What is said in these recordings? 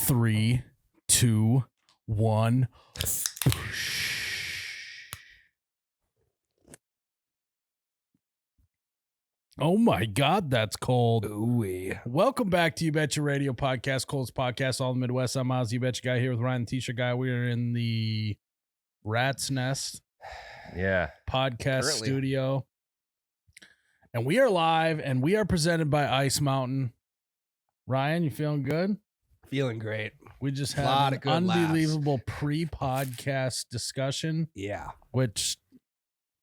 3, 2, 1. Oh my God, that's cold. Ooh-wee. Welcome back to You Betcha Radio Podcast, coldest podcast all the Midwest. I'm Myles, You Betcha Guy, here with Ryan, the T-shirt guy. We are in the Rat's Nest podcast studio. And we are live, and we are presented by Ice Mountain. Ryan, you feeling good? Feeling great. We just had an unbelievable pre-podcast discussion. Yeah. Which,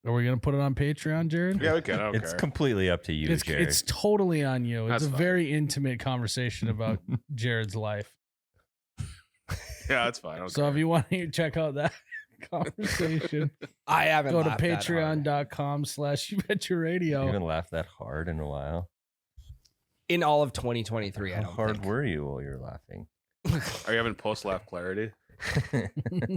are we going to put it on Patreon, Jared? Yeah, we can. I don't It's care. completely up to you, Jared. It's totally on you. It's That's a fine. very intimate conversation about Jared's life. Yeah, that's fine. I don't So care. if you want to check out that conversation, I haven't go to laughed that hard. patreon.com/YouBetchaRadio. You haven't laughed that hard in a while. In all of 2023, I How don't hard think. were you while you're laughing? Are you having post-laugh clarity?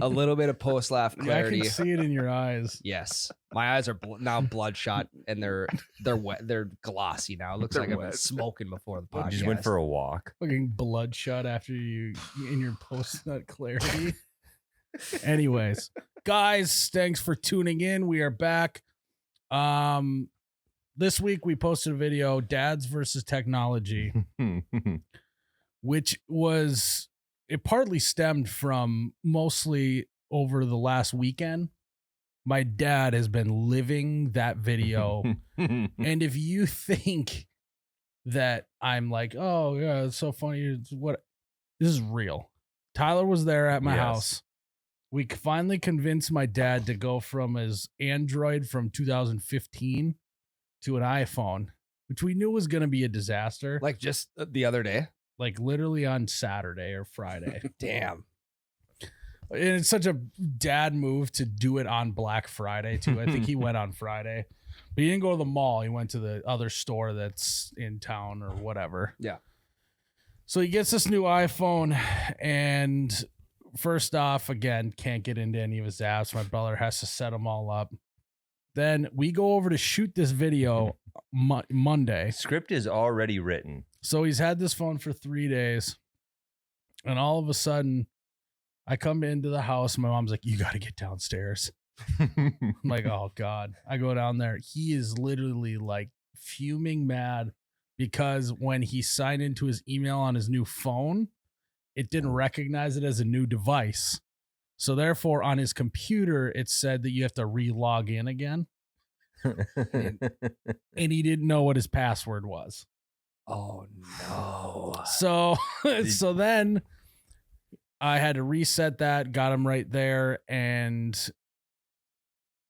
A little bit of post-laugh Yeah, I clarity. can see it in your eyes. Yes. My eyes are now bloodshot and they're wet. They're glossy now. It looks They're like I've been wet. smoking before the You podcast. just went for a walk. Fucking bloodshot after you in your post-nut clarity. Anyways, guys, thanks for tuning in. We are back. This week we posted a video, Dads versus Technology, which was, it partly stemmed from mostly over the last weekend. My dad has been living that video. And if you think that I'm like, oh yeah, it's so funny, it's what, this is real. Tyler was there at my Yes. house. We finally convinced my dad to go from his Android from 2015 to an iPhone, which we knew was going to be a disaster. Like just the other day. Like literally on Saturday or Friday. Damn. And it's such a dad move to do it on Black Friday too. I think he went on Friday, but he didn't go to the mall. He went to the other store that's in town or whatever. Yeah. So he gets this new iPhone, and first off, again, can't get into any of his apps. My brother has to set them all up. Then we go over to shoot this video Monday. Script is already written. So he's had this phone for 3 days, and all of a sudden, I come into the house. My mom's like, "You got to get downstairs." I'm like, "Oh God!" I go down there. He is literally like fuming mad because when he signed into his email on his new phone, it didn't recognize it as a new device. So therefore, on his computer, it said that you have to re-log in again, and he didn't know what his password was. Oh no. So, so then I had to reset that, got him right there. And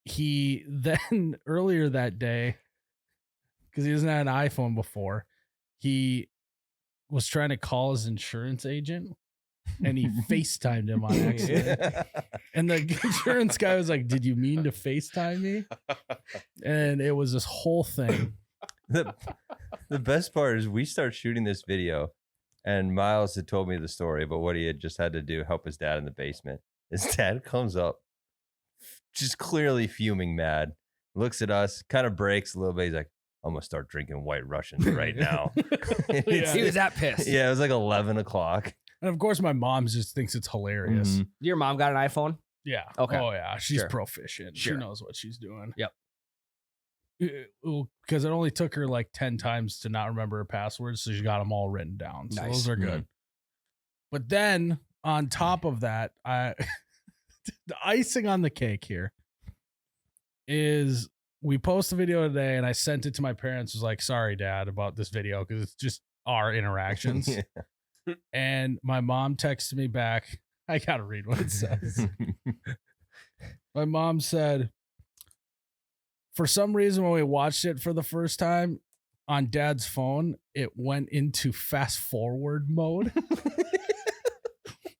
he then earlier that day, because he hasn't had an iPhone before, he was trying to call his insurance agent and he FaceTimed him on accident. And the insurance guy was like, "Did you mean to FaceTime me?" And it was this whole thing. The best part is we start shooting this video, and Myles had told me the story about what he had just had to do, help his dad in the basement. His dad comes up, just clearly fuming mad, looks at us, kind of breaks a little bit. He's like, "I'm going to start drinking White Russians right now." Yeah. He was that pissed. Yeah, it was like 11 o'clock. And of course, my mom just thinks it's hilarious. Mhm. Your mom got an iPhone? Yeah. Okay. Oh, yeah. She's Sure. proficient. Sure. She knows what she's doing. Yep. Because it only took her like 10 times to not remember her passwords. So she got them all written down. So Nice. those are good. But then on top of that, the icing on the cake here is we post the video today and I sent it to my parents. Was like, "Sorry, Dad, about this video," because it's just our interactions. Yeah. And my mom texted me back. I got to read what it says. My mom said, "For some reason, when we watched it for the first time on Dad's phone, it went into fast forward mode."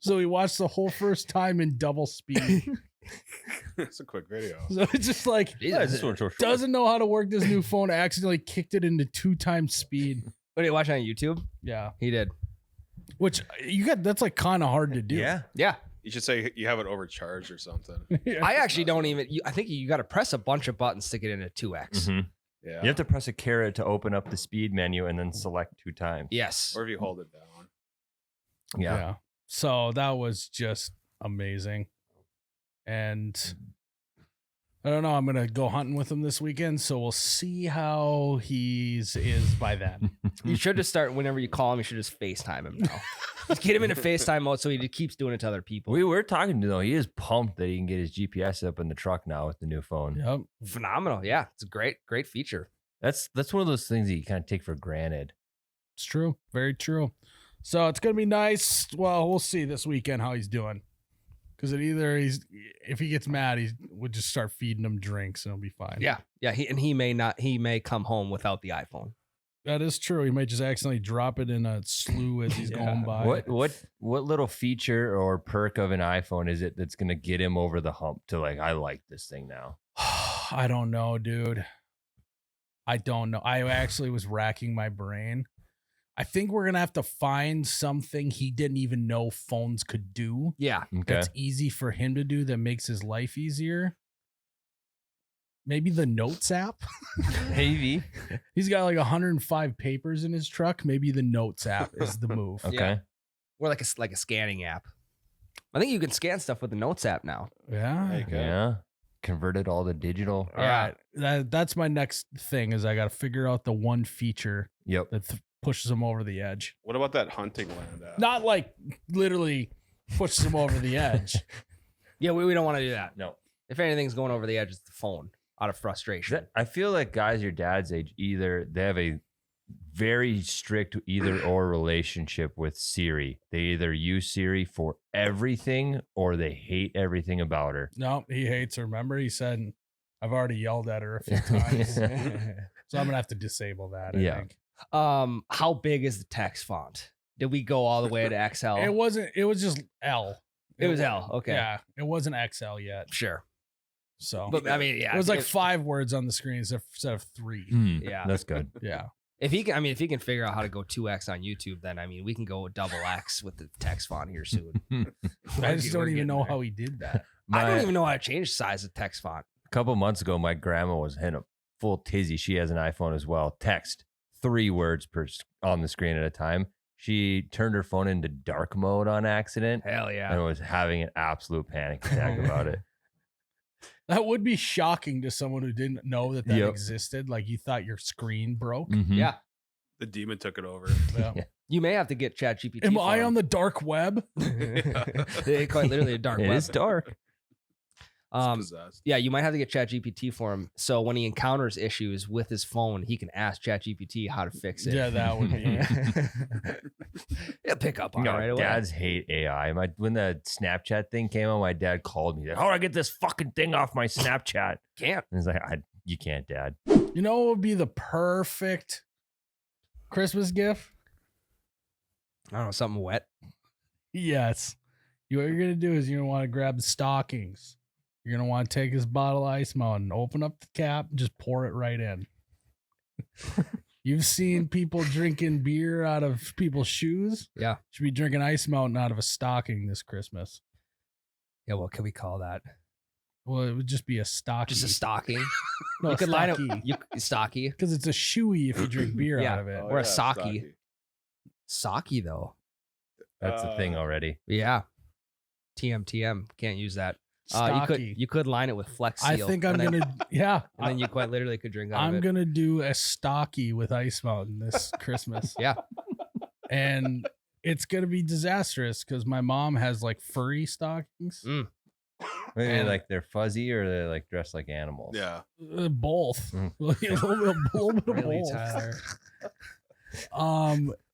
So we watched the whole first time in double speed. It's a quick video. So it's just like, Yeah, this one's short. doesn't know how to work this new phone, accidentally kicked it into 2 times speed. What are you watching on YouTube? Yeah. He did. Which that's like kind of hard to do. Yeah. Yeah. You should say you have it overcharged or something. Yeah. I actually don't even. I think you got to press a bunch of buttons to get into 2x. Mhm. Yeah. You have to press a caret to open up the speed menu and then select 2 times. Yes. Or if you hold it down. Yeah. So that was just amazing. And I don't know. I'm going to go hunting with him this weekend. So we'll see how is by then. You should just start whenever you call him. You should just FaceTime him now. Just get him into FaceTime mode so he just keeps doing it to other people. We were talking to him, though. He is pumped that he can get his GPS up in the truck now with the new phone. Yep. Phenomenal. Yeah, it's a great feature. That's one of those things that you kind of take for granted. It's true. Very true. So it's going to be nice. Well, we'll see this weekend how he's doing. Because if he gets mad, he would just start feeding him drinks and it'll be fine. Yeah. He may come home without the iPhone. That is true. He might just accidentally drop it in a slough as he's going by. What little feature or perk of an iPhone is it that's gonna get him over the hump to like, I like this thing now? I don't know, dude. I don't know. I actually was racking my brain. I think we're gonna have to find something he didn't even know phones could do. Yeah. Okay. That's easy for him to do that makes his life easier. Maybe the Notes app. Maybe. He's got like 105 papers in his truck. Maybe the Notes app is the move. Okay. Yeah. Or like a scanning app. I think you can scan stuff with the Notes app now. Yeah. There you go. Yeah. Converted all the digital. All right. That's my next thing is I got to figure out the one feature Yep. that pushes him over the edge. What about that hunting land app? Not like literally pushes him over the edge. Yeah, we don't want to do that. No. If anything's going over the edge, it's the phone out of frustration. I feel like guys your dad's age, either they have a very strict either or relationship with Siri. They either use Siri for everything or they hate everything about her. No, he hates her. Remember, he said, I've already yelled at her a few times. So I'm going to have to disable that, I think. How big is the text font? Did we go all the way to XL? It was just L. It was L. Okay. Yeah, it wasn't XL yet. Sure. So, But I mean, yeah. it was like 5 words on the screen instead of 3. Yeah. That's good. Yeah. If he can figure out how to go 2x on YouTube, then I mean we can go double X with the text font here soon. I just don't even know how he did that. I don't even know how to change the size of text font. A couple months ago, my grandma was in a full tizzy. She has an iPhone as well. Text 3 words on the screen at a time. She turned her phone into dark mode on accident Hell yeah. and was having an absolute panic attack about it. That would be shocking to someone who didn't know that Yep. existed. Like you thought your screen broke. Mhm. Yeah. The demon took it over. Yeah. You may have to get ChatGPT. Am I on the dark web? They quite literally a dark It web. is dark. Possessed. Yeah, you might have to get ChatGPT for him. So when he encounters issues with his phone, he can ask ChatGPT how to fix it. Yeah, that would be. He'll pick up on it right away. Dads hate AI. When the Snapchat thing came out, my dad called me. Like, how do I get this fucking thing off my Snapchat? Can't. And he's like, you can't, Dad. You know what would be the perfect Christmas gift? I don't know, something wet. Yes. What you're going to do is you're going to want to grab the stockings. You're going to want to take this bottle of Ice Mountain, open up the cap, and just pour it right in. You've seen people drinking beer out of people's shoes. Yeah. Should be drinking Ice Mountain out of a stocking this Christmas. Yeah, what can we call that? Well, it would just be a stocking. Just a stocking. No, You could line it. stocky. Stocky. Because it's a shoey if you drink beer Yeah. out of it. Oh, Or a yeah, sake. stocky. Sake though. That's a thing already. Yeah. TM. Can't use that. Stocky. You could line it with Flex I Seal. think I'm and then- going to, yeah. And then you quite literally could drink out I'm of it. going to do a stocky with Ice Mountain this Christmas. Yeah. And it's going to be disastrous because my mom has like furry stockings. Maybe And- like they're fuzzy or they're like dressed like animals. Yeah. Both. Mm. a little bit of Really, both. Tyler?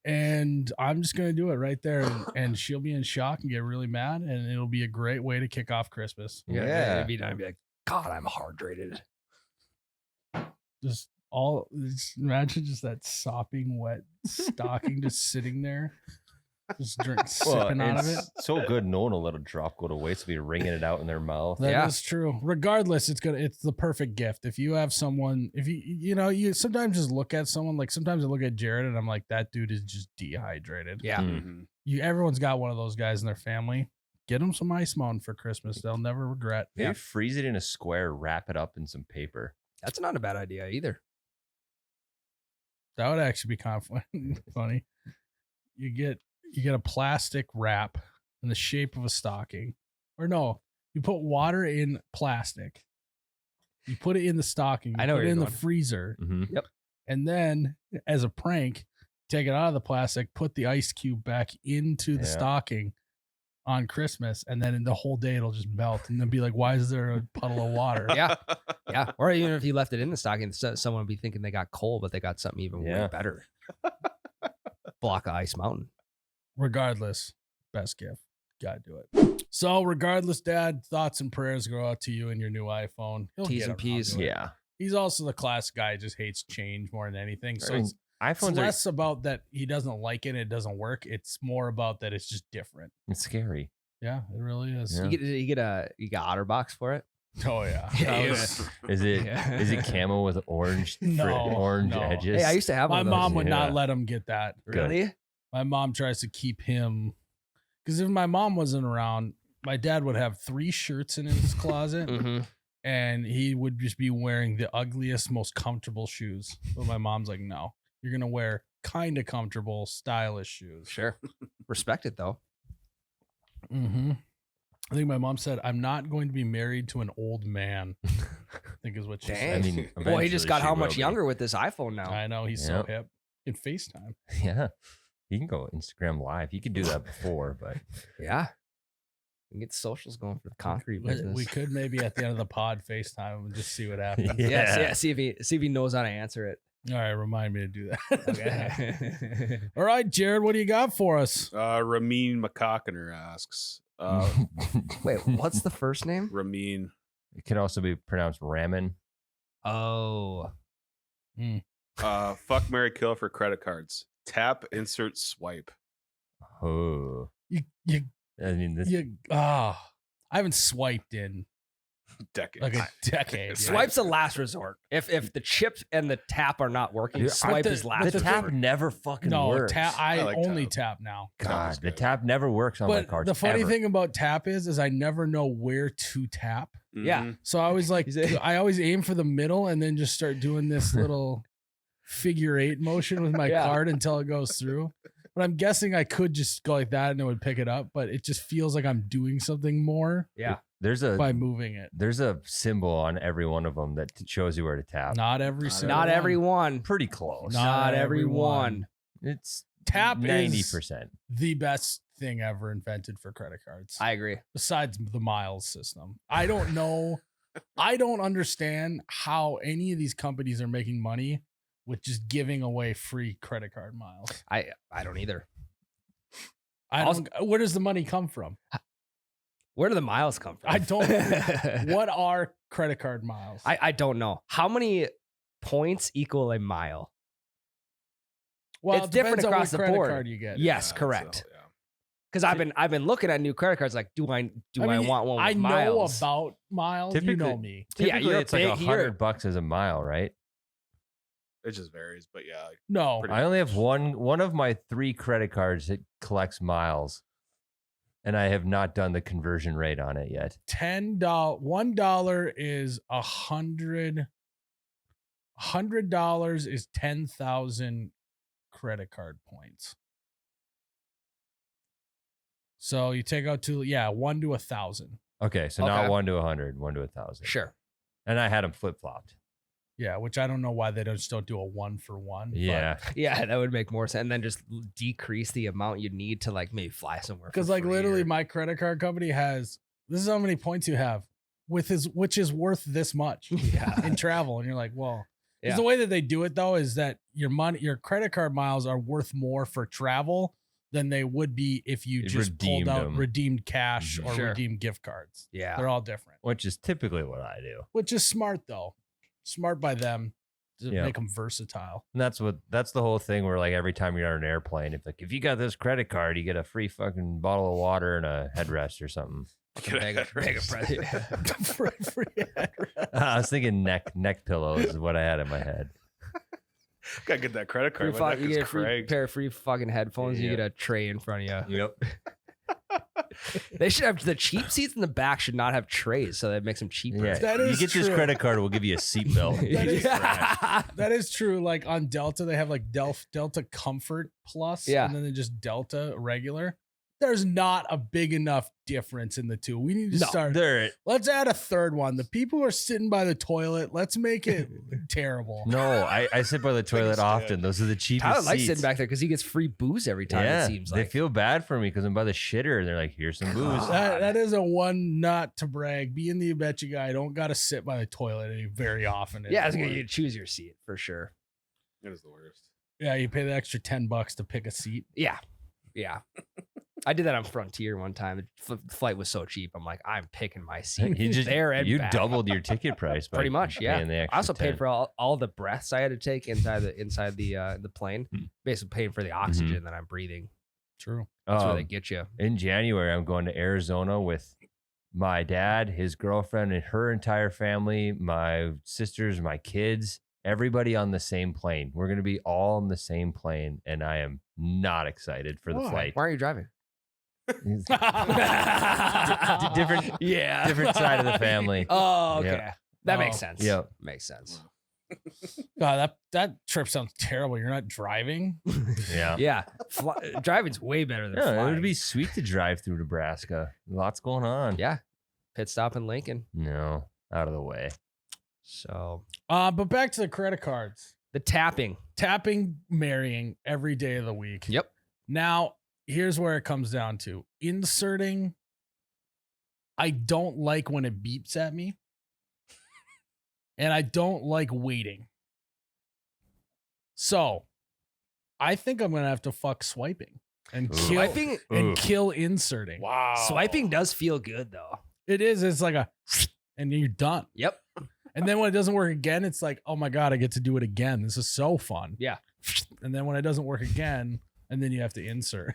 And I'm just gonna do it right there, and she'll be in shock and get really mad, and it'll be a great way to kick off Christmas. Yeah. It'd be done. I'd be like, God, I'm hydrated. Just imagine just that sopping wet stocking just sitting there, just sipping out of it. It's so good. No one will let a drop go to waste. Be wringing it out in their mouth. That is true. Regardless, it's the perfect gift. If you have someone, if you sometimes just look at someone, like sometimes I look at Jared and I'm like, that dude is just dehydrated. Yeah. Mm. Everyone's got one of those guys in their family. Get them some Ice Mountain for Christmas. They'll never regret. Maybe freeze it in a square, wrap it up in some paper. That's not a bad idea either. That would actually be kind of funny. You get a plastic wrap in the shape of a stocking. Or no, you put water in plastic. You put it in the stocking. You I know put where it you're in the going. freezer. Mhm. And then, as a prank, take it out of the plastic, put the ice cube back into the Yeah. stocking on Christmas, and then in the whole day it'll just melt, and then be like, "Why is there a puddle of water?" Yeah. Yeah. Or even if you left it in the stocking, someone would be thinking they got coal, but they got something even way Yeah. better. Block of ice mountain. Regardless, best gift. Gotta do it. So, regardless, Dad, thoughts and prayers go out to you and your new iPhone. He'll T's get and around P's. to it. Yeah. He's also the class guy, just hates change more than anything. So I mean, it's iPhones are less about that he doesn't like it, it doesn't work. It's more about that it's just different. it's scary. Yeah, it really is. Yeah. You got OtterBox for it? Oh yeah. Yeah, That yeah. was- Is it Yeah. is it camo with orange orange no. edges? Hey, I used to have my one of those. mom would not Yeah. let him get that. Really? My mom tries to keep him because if my mom wasn't around, my dad would have 3 shirts in his closet Mm-hmm. and he would just be wearing the ugliest, most comfortable shoes. But my mom's like, no, you're gonna wear kind of comfortable, stylish shoes. Sure. Respect it though. Mm-hmm. I think my mom said, "I'm not going to be married to an old man." I think is what she Dang. said. I mean, Boy, he just eventually got she how will much be. younger with this iPhone now. I know he's Yep. so hip. In FaceTime. Yeah. You can go Instagram live. You could do that before, but Yeah. We can get socials going for the concrete business. We could maybe at the end of the pod FaceTime him and just see what happens. Yeah. See if he knows how to answer it. All right, remind me to do that. Okay. All right, Jared, what do you got for us? Ramin McCockiner asks. Wait, what's the first name? Ramin. it could also be pronounced ramen. Oh. Fuck, marry, kill for credit cards. Tap, insert, swipe. Oh. You I mean, this, I haven't swiped in Decades. like a decade. Swipe's a last resort. If the chip and the tap are not working, Dude, swipe the- is but last the tap resort. never fucking No, works. I like only tap. tap now. Tap God, is the good. tap never works on my But cards. the funny ever. thing about tap is I never know where to tap. Yeah. Mhm. So I always like He's a- I always aim for the middle and then just start doing this little figure 8 motion with my Yeah. card until it goes through. But I'm guessing I could just go like that and it would pick it up, but it just feels like I'm doing something more Yeah. there's by a moving it. symbol on every one of them that shows you where to tap. Not every Not single Not one. everyone. Pretty close. Not Not everyone. It's Tap 90%. is the best thing ever invented for credit cards. I agree. Besides the Myles system. I don't know. I don't understand how any of these companies are making money with just giving away free credit card miles. I don't either. Where does the money come from? Where do the miles come from? I don't. What are credit card miles? I don't know. How many points equal a mile? well, it's it different depends on across what the credit board. card you get. Yes, Yeah, correct. so, yeah. Because I've been looking at new credit cards. Like, do I mean, want one with I know miles? about miles. You know Typically- me. Yeah, Typically, you're it's like big, you're- $100 as a mile, right? It just varies, but yeah. Like, No, Pretty I only have one of my 3 credit cards that collects miles, and I have not done the conversion rate on it yet. $10. $1 is 100. $100 is 10,000 credit card points. So you take out 1 to 1,000. Okay, so Okay. not 1 to 100, 1 to 1,000. Sure. And I had them flip flopped. Yeah, which I don't know why they just don't do a 1 for 1. but- Yeah, Yeah, that would make more sense. And then just decrease the amount you need to like maybe fly somewhere. Because for like free literally or- my credit card company has this is how many points you have which is worth this much Yeah. in travel. And you're like, well, 'cause Yeah. the way that they do it though is that your credit card miles are worth more for travel than they would be if you just Redeemed pulled out them. redeemed cash Mhm. or Sure. redeemed gift cards. Yeah. They're all different, which is typically what I do. which is smart though. Smart by them to Yeah. make them versatile. And that's the whole thing where like every time you're on an airplane, it's like if you got this credit card, you get a free fucking bottle of water and a headrest or something. Fucking bag of presents. Free address. I was thinking neck pillows is what I had in my head. gotta get that credit card. Free My fu- neck you is get a free cracked. pair of free fucking headphones. You Yeah. get a tray in front of you. Yep. They should have the cheap seats in the back. Should not have trays, so that makes them cheaper. Yeah. That you is get this true. credit card, we'll give you a seatbelt. That is Yeah. That is true. Like on Delta, they have like Delta Comfort Plus, Yeah. and then they just Delta regular. there's not a big enough difference in the two. We need to start. Let's add a third one. The people who are sitting by the toilet, let's make it terrible. No, I sit by the toilet often. Those are the cheapest Tyler seats. likes sitting back there because he gets free booze every time. Yeah, It seems they like feel bad for me because I'm by the shitter, and they're like, "Here's some booze." That is a one not to brag. Being the betcha guy, don't got to sit by the toilet very often. yeah, it's gonna you choose your seat for sure. It is the worst. Yeah, you pay the extra $10 to pick a seat. Yeah. I did that on Frontier one time. The flight was so cheap. I'm like, I'm picking my seat. You doubled your ticket price, by pretty much. Yeah. paying the extra I also 10. paid for all the breaths I had to take inside the plane. Basically paying for the oxygen that I'm breathing. True. That's where they get you. In January, I'm going to Arizona with my dad, his girlfriend, and her entire family, my sisters, my kids, everybody on the same plane. We're going to be all on the same plane, and I am not excited for the flight. Why are you driving? different Different side of the family. Oh, okay. Yeah. That makes sense. Yep. Makes sense. God, that trip sounds terrible. You're not driving. Yeah. Yeah. Driving's way better than Yeah, flying. it would be sweet to drive through Nebraska. Lots going on. Yeah. Pit stop in Lincoln. No, out of the way. So But back to the credit cards. the tapping. Tapping, marrying every day of the week. Yep. Now, here's where it comes down to inserting. I don't like when it beeps at me. And I don't like waiting. So I think I'm going to have to fuck swiping and kill inserting. Wow. Swiping does feel good though. It is. It's like and you're done. Yep. And then when it doesn't work again, it's like, oh my God, I get to do it again. This is so fun. Yeah. And then when it doesn't work again, and then you have to insert.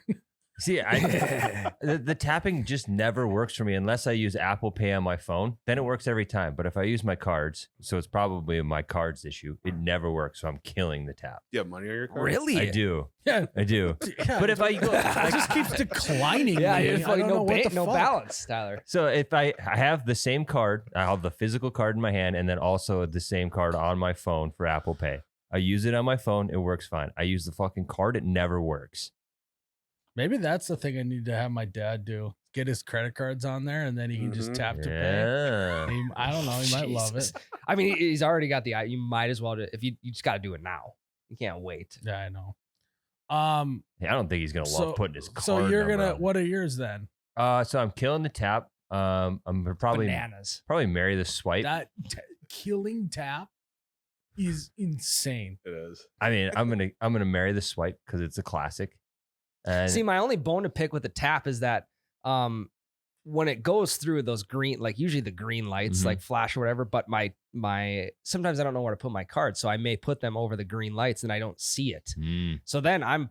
See, the tapping just never works for me unless I use Apple Pay on my phone. Then it works every time. But if I use my cards, so it's probably my cards issue, it never works. So I'm killing the tap. You have money on your card? Really? I do. Yeah. I do. Yeah, But if I go, it just keeps declining. Yeah, me. you're I fucking don't know what the no fuck. balance, Tyler. so if I have the same card, I have the physical card in my hand, and then also the same card on my phone for Apple Pay. I use it on my phone. It works fine. I use the fucking card. It never works. Maybe that's the thing I need to have my dad do. Get his credit cards on there, and then he can just tap to pay. Yeah. I don't know. He might love it. Jesus. I mean, he's already got the. You might as well. If you just got to do it now. You can't wait. Yeah, I know. Yeah, I don't think he's gonna love putting his card. So you're number gonna. on. What are yours then? So I'm killing the tap. I'm probably Bananas. marry the swipe. That killing tap is insane. It is. I mean, I'm gonna marry the swipe because it's a classic. And See, my only bone to pick with the tap is that when it goes through those green, like usually the green lights, like flash or whatever, but my sometimes I don't know where to put my cards, so I may put them over the green lights and I don't see it. So then I'm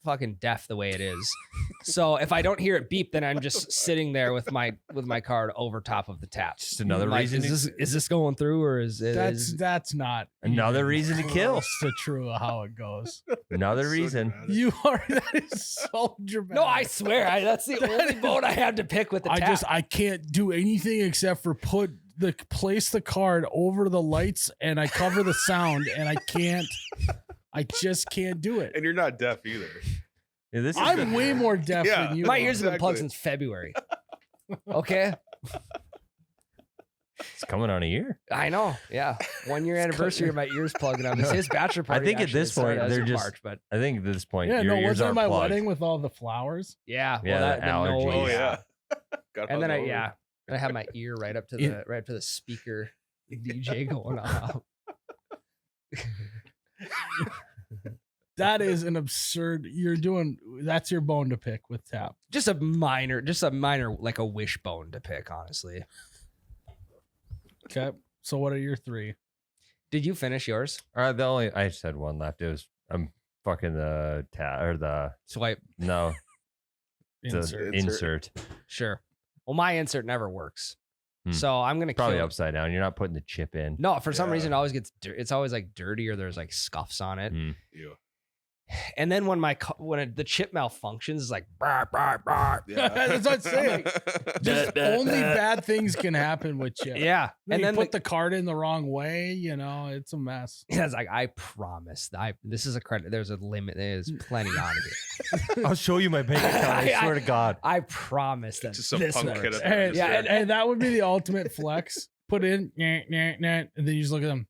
fucking deaf the way it is. So if I don't hear it beep, then I'm just sitting there with my card over top of the tap. Just another Like, reason. is this going through or is it? That's not Another even reason to kill. close to true of how it goes. Another So reason. dramatic. You are. That is so dramatic. No, I swear, that's the only bone I have to pick with the tap. I can't do anything except for place the card over the lights, and I cover the sound, and I just can't do it. And you're not deaf either. Yeah, this is I'm way more deaf Yeah. than you. My are. ears have been plugged Exactly. since February. Okay. it's coming on a year. I know. Yeah. 1 year anniversary of my ears plugging on. It's his bachelor party. I think at actually. this It started point, as they're of just- March, but I think at this point, Yeah, your no, ears wasn't are it my plugged. wedding with all the flowers? yeah. Yeah, Well, the the allergies. noise. Oh yeah. Got And then I hungover. I had my ear right up to the speaker DJ going on. That is an absurd. That's your bone to pick with tap. Just a minor, like a wishbone to pick, honestly. Okay. So what are your three? Did you finish yours? I just had one left. It was I'm fucking the Swipe. no Insert. the insert. Sure. Well, my insert never works. Hmm. So I'm going to Probably kill. upside down. You're not putting the chip in. No, for some Yeah. reason it always gets it's always like dirty or there's like scuffs on it. Hmm. Ew. And then when the chip malfunctions, it's like, bah, bah, bah. Yeah. That's what I'm saying. Just only bad things can happen with chips. Yeah. And And then then put the card in the wrong way, it's a mess. it's like, I promise. This is a credit. There's a limit. There's plenty on here. I'll show you my bank account. I swear to God. I promise that Just some this punk works. kid at the And, register. and that would be the ultimate flex. Put in, and then you just look at them.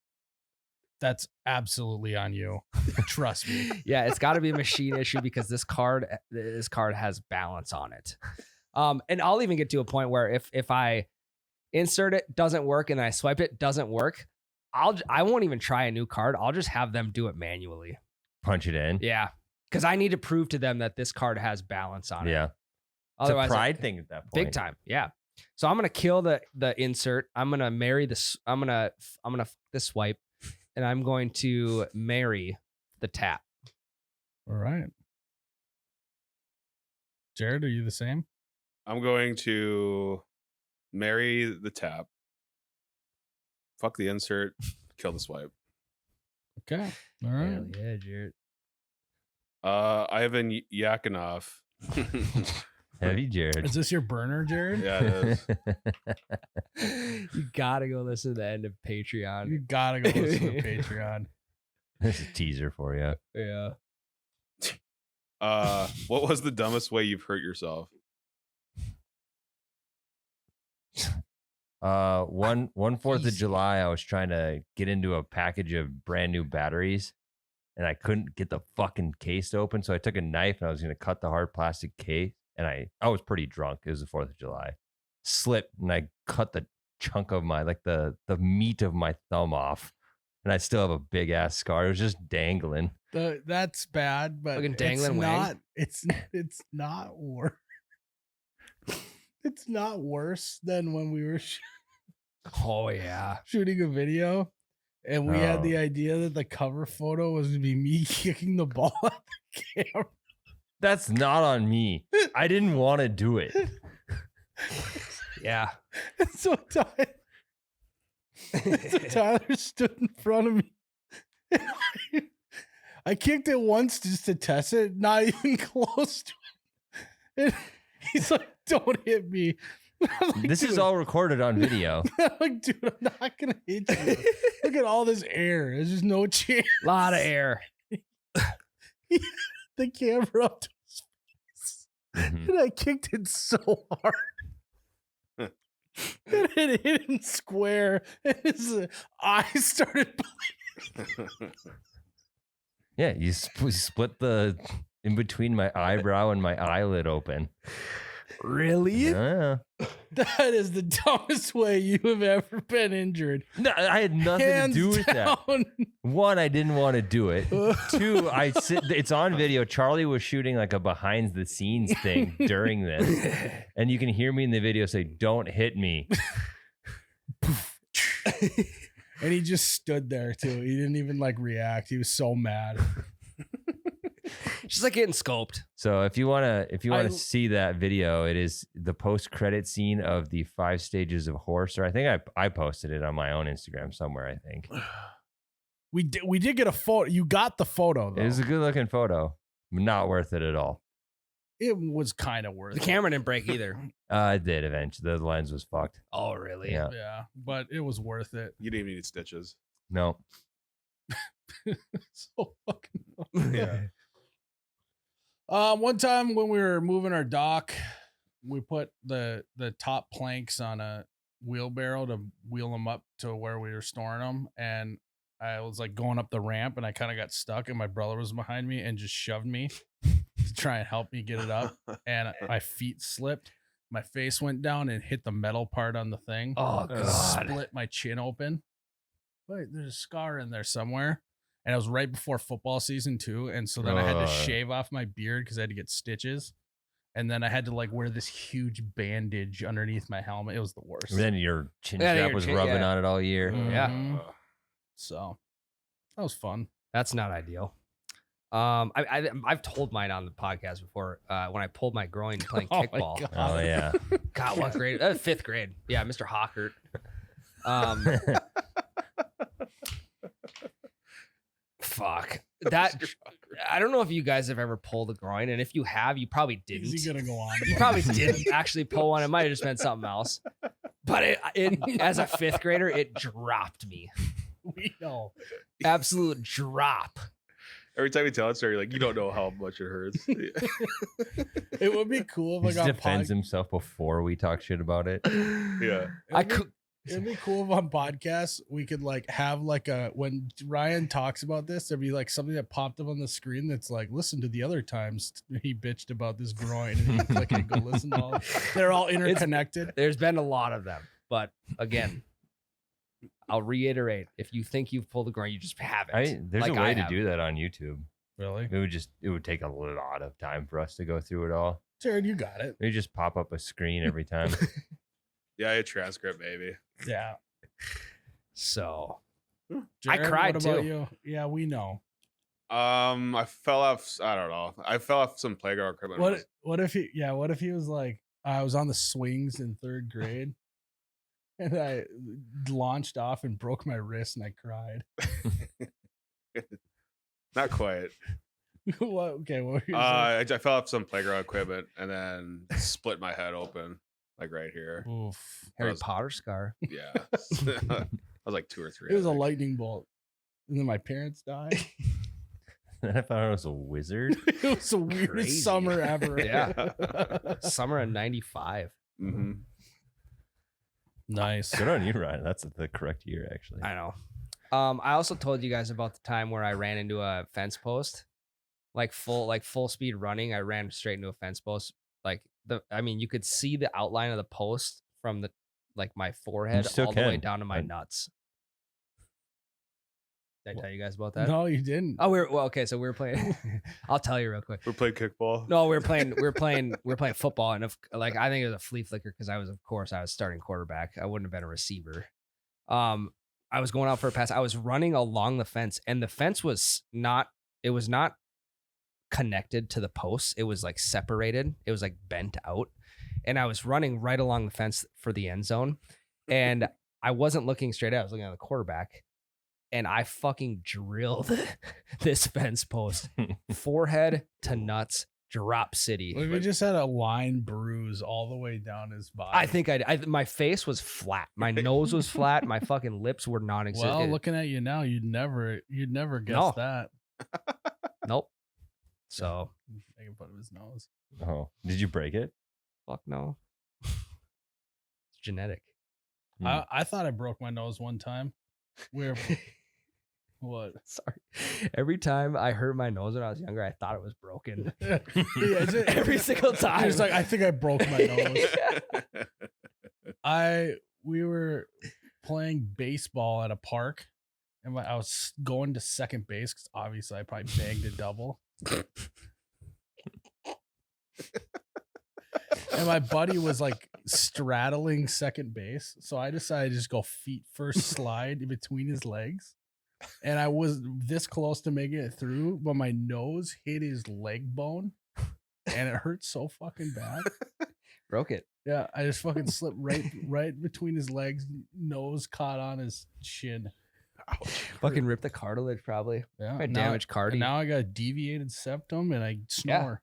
That's absolutely on you. Trust me. Yeah, it's got to be a machine issue because this card has balance on it. And I'll even get to a point where if I insert it, doesn't work, and I swipe it, doesn't work, I won't even try a new card. I'll just have them do it manually. Punch it in. Yeah, because I need to prove to them that this card has balance on it. Yeah. It's Otherwise, a pride thing at that point. big time. Yeah. So I'm gonna kill the insert. I'm gonna marry this. I'm gonna f the swipe, and I'm going to marry the tap. All right. Jared, are you the same? I'm going to marry the tap. Fuck the insert. Kill the swipe. Okay. All right. Hell yeah, Jared. I have been yakking off. Heavy Jared. Is this your burner, Jared? Yeah, it is. You gotta go listen to the end of You Patreon. gotta go listen to Patreon. This is a teaser for you. Yeah. What was the dumbest way you've hurt yourself? One 4th of July, I was trying to get into a package of brand new batteries, and I couldn't get the fucking case open. So I took a knife and I was gonna cut the hard plastic case. And I was pretty drunk. It was the 4th of July. Slipped and I cut the chunk of my the meat of my thumb off, and I still have a big ass scar. It was just dangling. That's bad, but Fucking it's dangling wang. not. It's not worse. It's not worse than when we were Oh yeah. shooting a video, and we had Oh. the idea that the cover photo was gonna be me kicking the ball at the camera. That's not on me. I didn't want to do it. Yeah. And so Tyler stood in front of me. And I kicked it once just to test it, not even close to it. And he's like, "Don't hit me." I'm like, This is "Dude." all recorded on video. I'm like, "Dude, I'm not gonna hit you. Look at all this air. There's just no chance." Lot of air. The camera up to his face, Mhm. and I kicked it so hard. And it hit him square, and his eyes started bleeding. Yeah, you split the in between my eyebrow and my eyelid open. Really? Yeah. That is the dumbest way you have ever been injured. No, I had nothing Hands to do with that. down. One, I didn't want to do it. Two, it's on video. Charlie was shooting like a behind the scenes thing during this. And you can hear me in the video say, "Don't hit me." And he just stood there too. He didn't even react. He was so mad. She's like getting scoped. So if you wanna I- see that video, it is the post-credit scene of the 5 stages of horse. Or I think I posted it on my own Instagram somewhere, I think. We did get a photo. You got the photo though. It was a good looking photo. Not worth it at all. It was kind of worth The it. camera didn't break either. It did eventually. The lens was fucked. Oh, really? Yeah. Yeah, but it was worth it. You didn't even need stitches. No. So fucking. Yeah. One time when we were moving our dock, we put the top planks on a wheelbarrow to wheel them up to where we were storing them, and I was going up the ramp, and I kind of got stuck, and my brother was behind me and just shoved me to try and help me get it up, and my feet slipped, my face went down and hit the metal part on the thing. Oh, and God. split my chin open. Wait, there's a scar in there somewhere. And it was right before football season too. And so then I had to shave off my beard because I had to get stitches. And then I had to wear this huge bandage underneath my helmet. It was the worst. And then your chin Yeah, strap your was chin- rubbing yeah. on it all year. Yeah. Mhm. So that was fun. That's not ideal. I've told mine on the podcast before when I pulled my groin playing Oh my kickball. God. Oh yeah. God, what grade? 5th grade. Yeah, Mr. Hawkert. Fuck that. I don't know if you guys have ever pulled a groin, and if you have, you probably didn't. Is he gonna go on? You probably didn't actually pull one. It might have just been something else. But it as a 5th grader, it dropped me. We know. Absolute drop. Every time you tell that story, you're like, you don't know how much it hurts. It would be cool if He like just on defends himself before we talk shit about it. Yeah. I could. It'd be cool if on podcasts we could like have like when Ryan talks about this, there'd be like something that popped up on the screen that's like, listen to the other times he bitched about this groin, and you click and go listen to all. They're all interconnected. There's been a lot of them, but again, I'll reiterate: if you think you've pulled a groin, you just haven't. There's Like a way I to have. do that on YouTube. Really, It would take a lot of time for us to go through it all. Jared, you got it. We just pop up a screen every time. Yeah, a transcript, baby. Yeah, So Jared, cried, what about too. You? Yeah, we know. I fell off. I don't know. I fell off some playground equipment. What if he? Yeah, what if he was like, I was on the swings in 3rd grade, and I launched off and broke my wrist, and I cried. Not quite. What? Okay, what were you saying? I fell off some playground equipment and then split my head open, like right here. Oof. Harry was- Potter scar. Yeah. I was like 2 or 3. It was I a think. lightning bolt, and then my parents died. I thought I was a wizard. It was the weirdest Crazy. summer ever. Yeah. Summer of '95. Mhm. Nice. Good on you, Ryan. That's the correct year, actually. I know. I also told you guys about the time where I ran into a fence post, like full speed running. I ran straight into a fence post. You could see the outline of the post from my forehead still all the way can. down to my nuts. Did I tell you guys about that? No, you didn't. Oh, okay. So we were playing. I'll tell you real quick. We played kickball. No, we were playing football, and I think it was a flea flicker because I was starting quarterback. I wouldn't have been a receiver. I was going out for a pass. I was running along the fence, and the fence was not connected to the posts. It was like separated. It was like bent out, and I was running right along the fence for the end zone, and I wasn't looking straight out. I was looking at the quarterback. And I fucking drilled this fence post, forehead to nuts, drop city. What if he just had a line bruise all the way down his body? I think my face was flat. My nose was flat. My fucking lips were non-existent. Well, looking at you now, you'd never guess No. that. Nope. So Making fun of his nose. Oh, did you break it? fuck no. It's genetic. Hmm. I thought I broke my nose one time. Where? What? Sorry. Every time I hurt my nose when I was younger, I thought it was broken. Yeah, Every single time. He's like, I think I broke my nose. We were playing baseball at a park, and I was going to second base because obviously I probably bagged a double. And my buddy was like straddling second base, so I decided to just go feet first slide in between his legs. And I was this close to making it through, but my nose hit his leg bone, and it hurt so fucking bad. Broke it. Yeah, I just fucking slipped right between his legs. Nose caught on his shin. Ouch. Fucking ripped the cartilage probably. Yeah, My now- damaged cardi. and now I got a deviated septum, and I snore.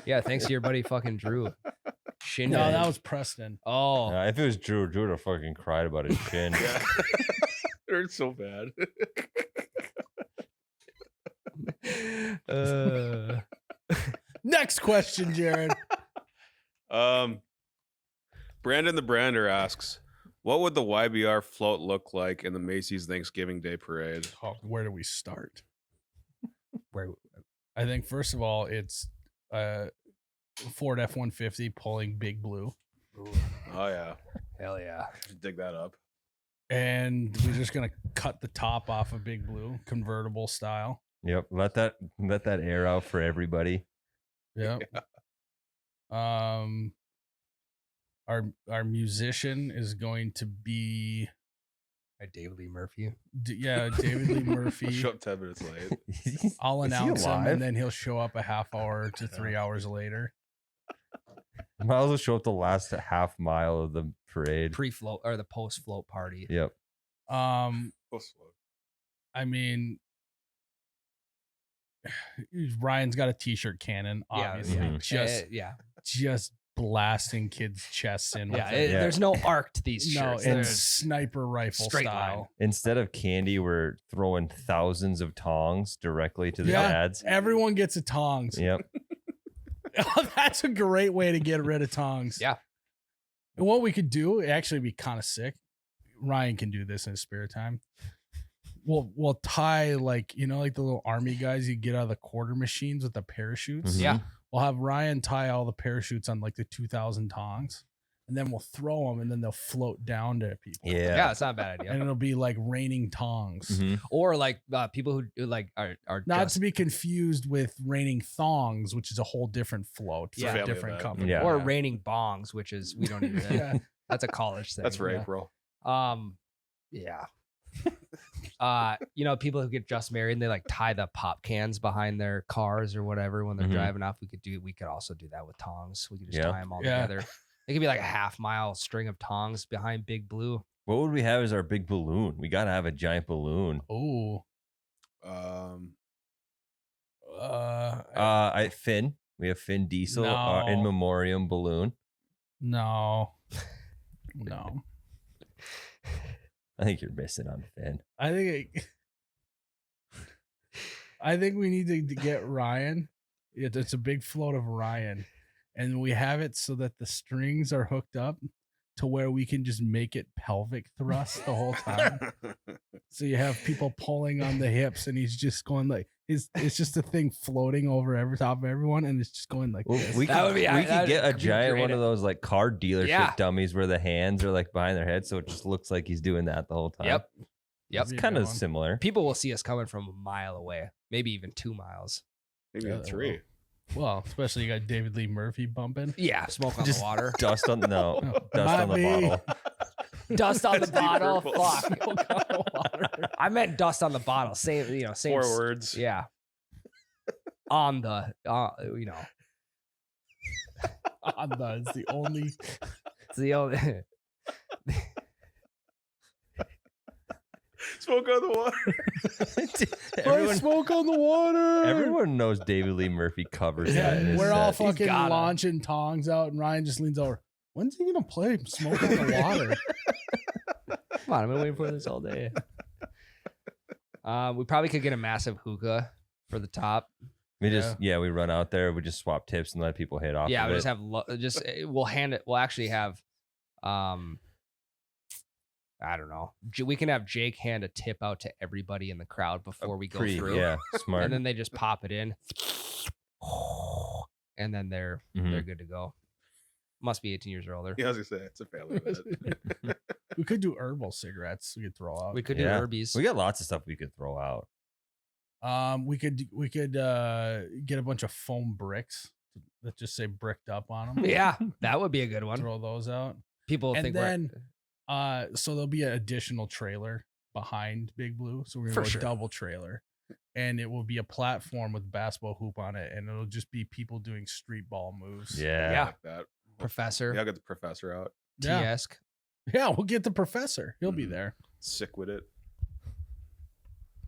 Yeah, thanks to your buddy fucking Drew. Shin. No, damage. that was Preston. Oh. If it was Drew would have fucking cried about his chin. Yeah. It hurts so bad. Next question, Jared. Brandon the Brander asks, what would the YBR float look like in the Macy's Thanksgiving Day Parade? Oh, where do we start? Where I think first of all, it's Ford F-150 pulling Big Blue, Oh yeah, hell yeah. dig that up. and we're just gonna cut the top off of Big Blue, convertible style. Yep. Let that air out for everybody. Yep. Our musician is going to be David Lee Murphy. David Lee Murphy. Show up 10 minutes late. I'll Is he announce him, alive? and then he'll show up a half hour to 3 hours later. Myles will show up the last half mile of the parade. Pre-float or the post-float party. Yep. I mean, Ryan's got a t-shirt cannon, obviously. Just blasting kids' chests in. With it. There's no arc to these No, shirts. it's sniper rifle straight style. line. Instead of candy, we're throwing thousands of tongs directly to the dads. Everyone gets a tongs. Yep. That's a great way to get rid of tongs. Yeah. And what we could do, actually be kind of sick. Ryan can do this in his spare time. We'll tie like the little army guys you get out of the quarter machines with the parachutes. Mhm. Yeah. We'll have Ryan tie all the parachutes on like the 2,000 tongs, and then we'll throw them, and then they'll float down to people. Yeah, it's not a bad idea. And it'll be like raining tongs. Mhm. Or like people who like are Not just, to be confused with raining thongs, which is a whole different float for Yeah. a different Family company. Yeah. or raining bongs, which is we don't even. Yeah. That's a college thing. That's for Yeah. April. Yeah. People who get just married and they like tie the pop cans behind their cars or whatever when they're Mhm. driving off. We could also do that with tongs. We could just Yeah. tie them all Yeah. together. It could be like a half-mile string of tongs behind Big Blue. What would we have as our big balloon? We got to have a giant balloon. Oh. Finn. We have Finn Diesel, No. in memoriam balloon. No. I think you're missing on Finn. I think we need to get Ryan. It's a big float of Ryan, and we have it so that the strings are hooked up to where we can just make it pelvic thrust the whole time. So you have people pulling on the hips, and he's just going like it's just a thing floating over every top of everyone, and it's just going like Well, this. we That could, would be- we that could get a could be giant one creative. of those like car dealership Yeah. dummies where the hands are like behind their head, so it just looks like he's doing that the whole time. Yep. It's Be a kind good of one. similar. People will see us coming from a mile away, maybe even 2 miles. Maybe Yeah, on 3. Well, especially you got David Lee Murphy bumping. Yeah, smoke on Just the water. Dust on dust on Might the be. bottle. Dust on the That's Deep bottle. Purple. Fuck. I meant dust on the bottle. Same, same. 4 words. Yeah. On the, It's the only. it's the only. Smoke on the water. everyone, Smoke on the water. everyone knows David Lee Murphy covers that. in Yeah, his we're all set. fucking gotta. launching tongs out, and Ryan just leans over. When's he gonna play Smoke on the Water? Come on, I've been waiting for this all day. We probably could get a massive hookah for the top. We we run out there. We just swap tips and let people hit off. Yeah, of we it. just have we'll hand it. We'll actually have I don't know. We can have Jake hand a tip out to everybody in the crowd before we go through. Yeah, smart. And then they just pop it in. And then they're Mhm. good to go. Must be 18 years or older. Yeah, I was gonna say it's a family event. We could do herbal cigarettes. We could throw out. We could Yeah. do Herbies. We got lots of stuff we could throw out. We could get a bunch of foam bricks that just say bricked up on them. Yeah, that would be a good one. Throw those out. People And think then we're so there'll be an additional trailer behind Big Blue. So we're gonna For go sure. double trailer. And it will be a platform with a basketball hoop on it, and it'll just be people doing street ball moves. Yeah. Yeah. Like that. Professor Yeah, I got the professor out. Yeah. T-esque. Yeah, we'll get the professor. He'll be Mhm. there. Sick with it.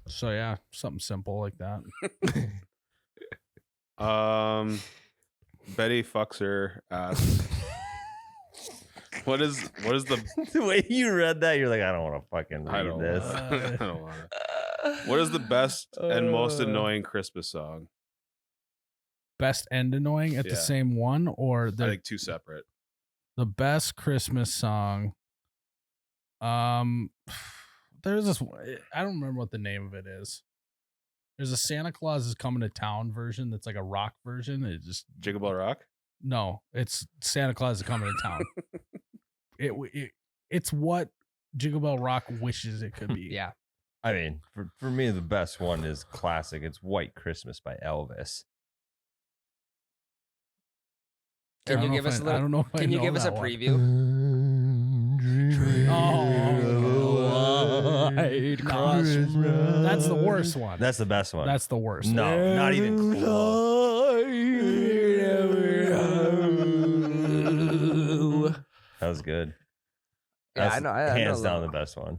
So yeah, something simple like that. Betty fucks her ass. What is the The way you read that, you're like, I don't want to fucking I read don't this. I don't want to. What is the best and most annoying Christmas song? Best and annoying at Yeah. the same one, or I the think 2 separate. the best Christmas song. There's this. I don't remember what the name of it is. There's a Santa Claus is Coming to Town version that's like a rock version. It just Jiggle Bell Rock? no, it's Santa Claus is Coming to Town. It's what Jingle Bell Rock wishes it could be. Yeah. I mean, for me, the best one is classic. It's White Christmas by Elvis. I Can don't you know give if us a I little? don't know if I Can you know give us a that one. preview? Oh, White Christmas. That's the worst one. That's the best one. That's the worst. No, not even close. That was good. Yeah, That's I know. I hands know down a the best one.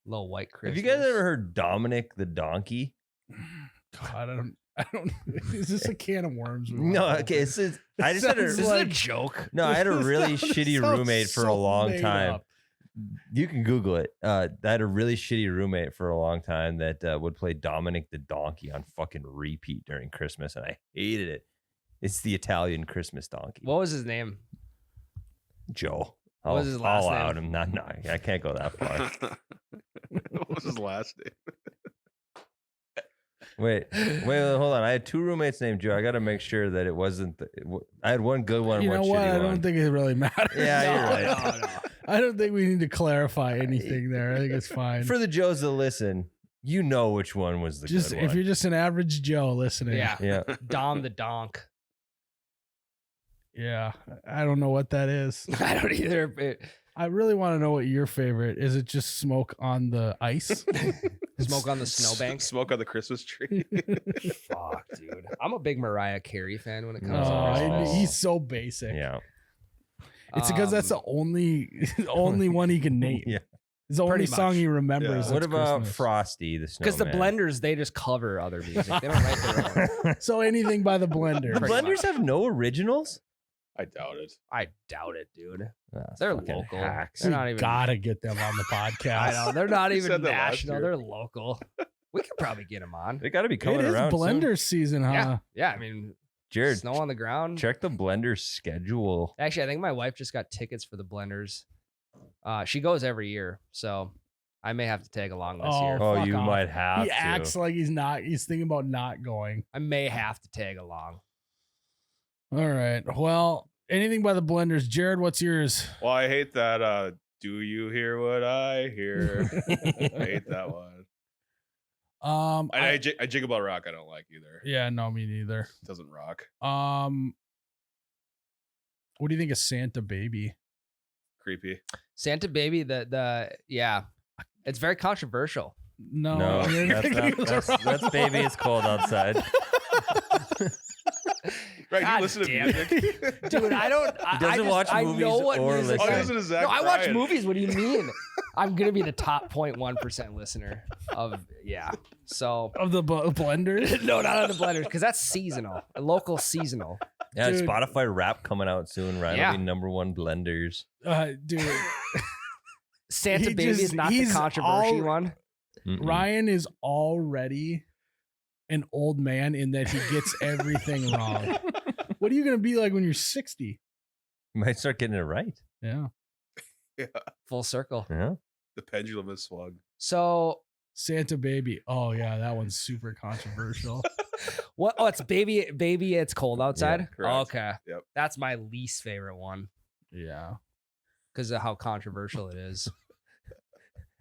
little White Christmas. Have you guys ever heard Dominic the Donkey? God, I don't. I don't. Is this a can of worms? No, okay. I just had Sounds This like- is a joke. no. I had a really Sounds shitty so roommate for a long made time. up. You can Google it. I had a really shitty roommate for a long time that would play Dominic the Donkey on fucking repeat during Christmas, and I hated it. It's the Italian Christmas donkey. What was his name? Joe. What was his last I'll name? out him. No, I can't go that far. What was his last name? Wait, hold on. I had 2 roommates named Joe. I got to make sure that it wasn't. I had one good one, You one know shitty what? I one. don't think it really matters. Yeah, you're right. No. I don't think we need to clarify anything there. I think it's fine. For the Joes that listen, you know which one was the just good if one. you're just an average Joe listening. Yeah. Yeah. Dom the Donk. Yeah. I don't know what that is. I don't either. I really want to know what your favorite is. It just smoke on the ice? Smoke on the snowbank. Smoke on the Christmas tree. Fuck, dude. I'm a big Mariah Carey fan when it comes No, to Christmas. he's so basic. Yeah. It's because that's the only one he can name. Yeah. It's the only Pretty song much. he remembers. Yeah. What that's about Christmas. Frosty the Snowman? because the Blenders, they just cover other music. They don't write their own. So anything by the Blender. The Pretty Blenders have no originals? I doubt it. I doubt it, dude. Ah, They're fucking local. hacks. They're We not even. gotta get them on the podcast. I know they're not You even said that last national. year. They're local. We could probably get them on. They got to be coming It is around soon. Blender season, huh? Yeah, yeah. I mean, Jared, snow on the ground. check the Blender schedule. Actually, I think my wife just got tickets for the Blenders. She goes every year, so I may have to tag along this Oh, year. Oh, fuck you off. might have He to. acts like he's not. He's thinking about not going. I may have to tag along. All right. Well, anything by the Blenders. Jared, what's yours? Well, I hate that. Do you hear what I hear? I hate that one. I Jiggle Rock. I don't like either. yeah, no, me neither. It doesn't rock. What do you think of Santa Baby? Creepy. Santa Baby, yeah, it's very controversial. No, No, you're that's thinking not. of the That's wrong baby. one. It's cold outside. Right? God You listen to damn music, Dude, I don't. He doesn't watch I movies know what or music. Oh, listen. he listen to Zach No, I watch Bryan. movies. What do you mean? I'm gonna be the top 0.1% listener of So Of the Blenders? no, not on the Blenders because that's seasonal, local seasonal. Yeah, Dude. Spotify rap coming out soon. Ryan Yeah. will be #1 Blenders. Dude, Santa He Baby is just- not the he's controversial all- one. Mm-mm. Ryan is already an old man in that he gets everything wrong. What are you going to be like when you're 60? You might start getting it right. Yeah. Yeah. Full circle. Yeah. The pendulum is swung. So Santa Baby. Oh, yeah. That one's super controversial. what? Oh, it's baby. It's cold outside. correct. Okay. Yep. That's my least favorite one Yeah. because of how controversial it is.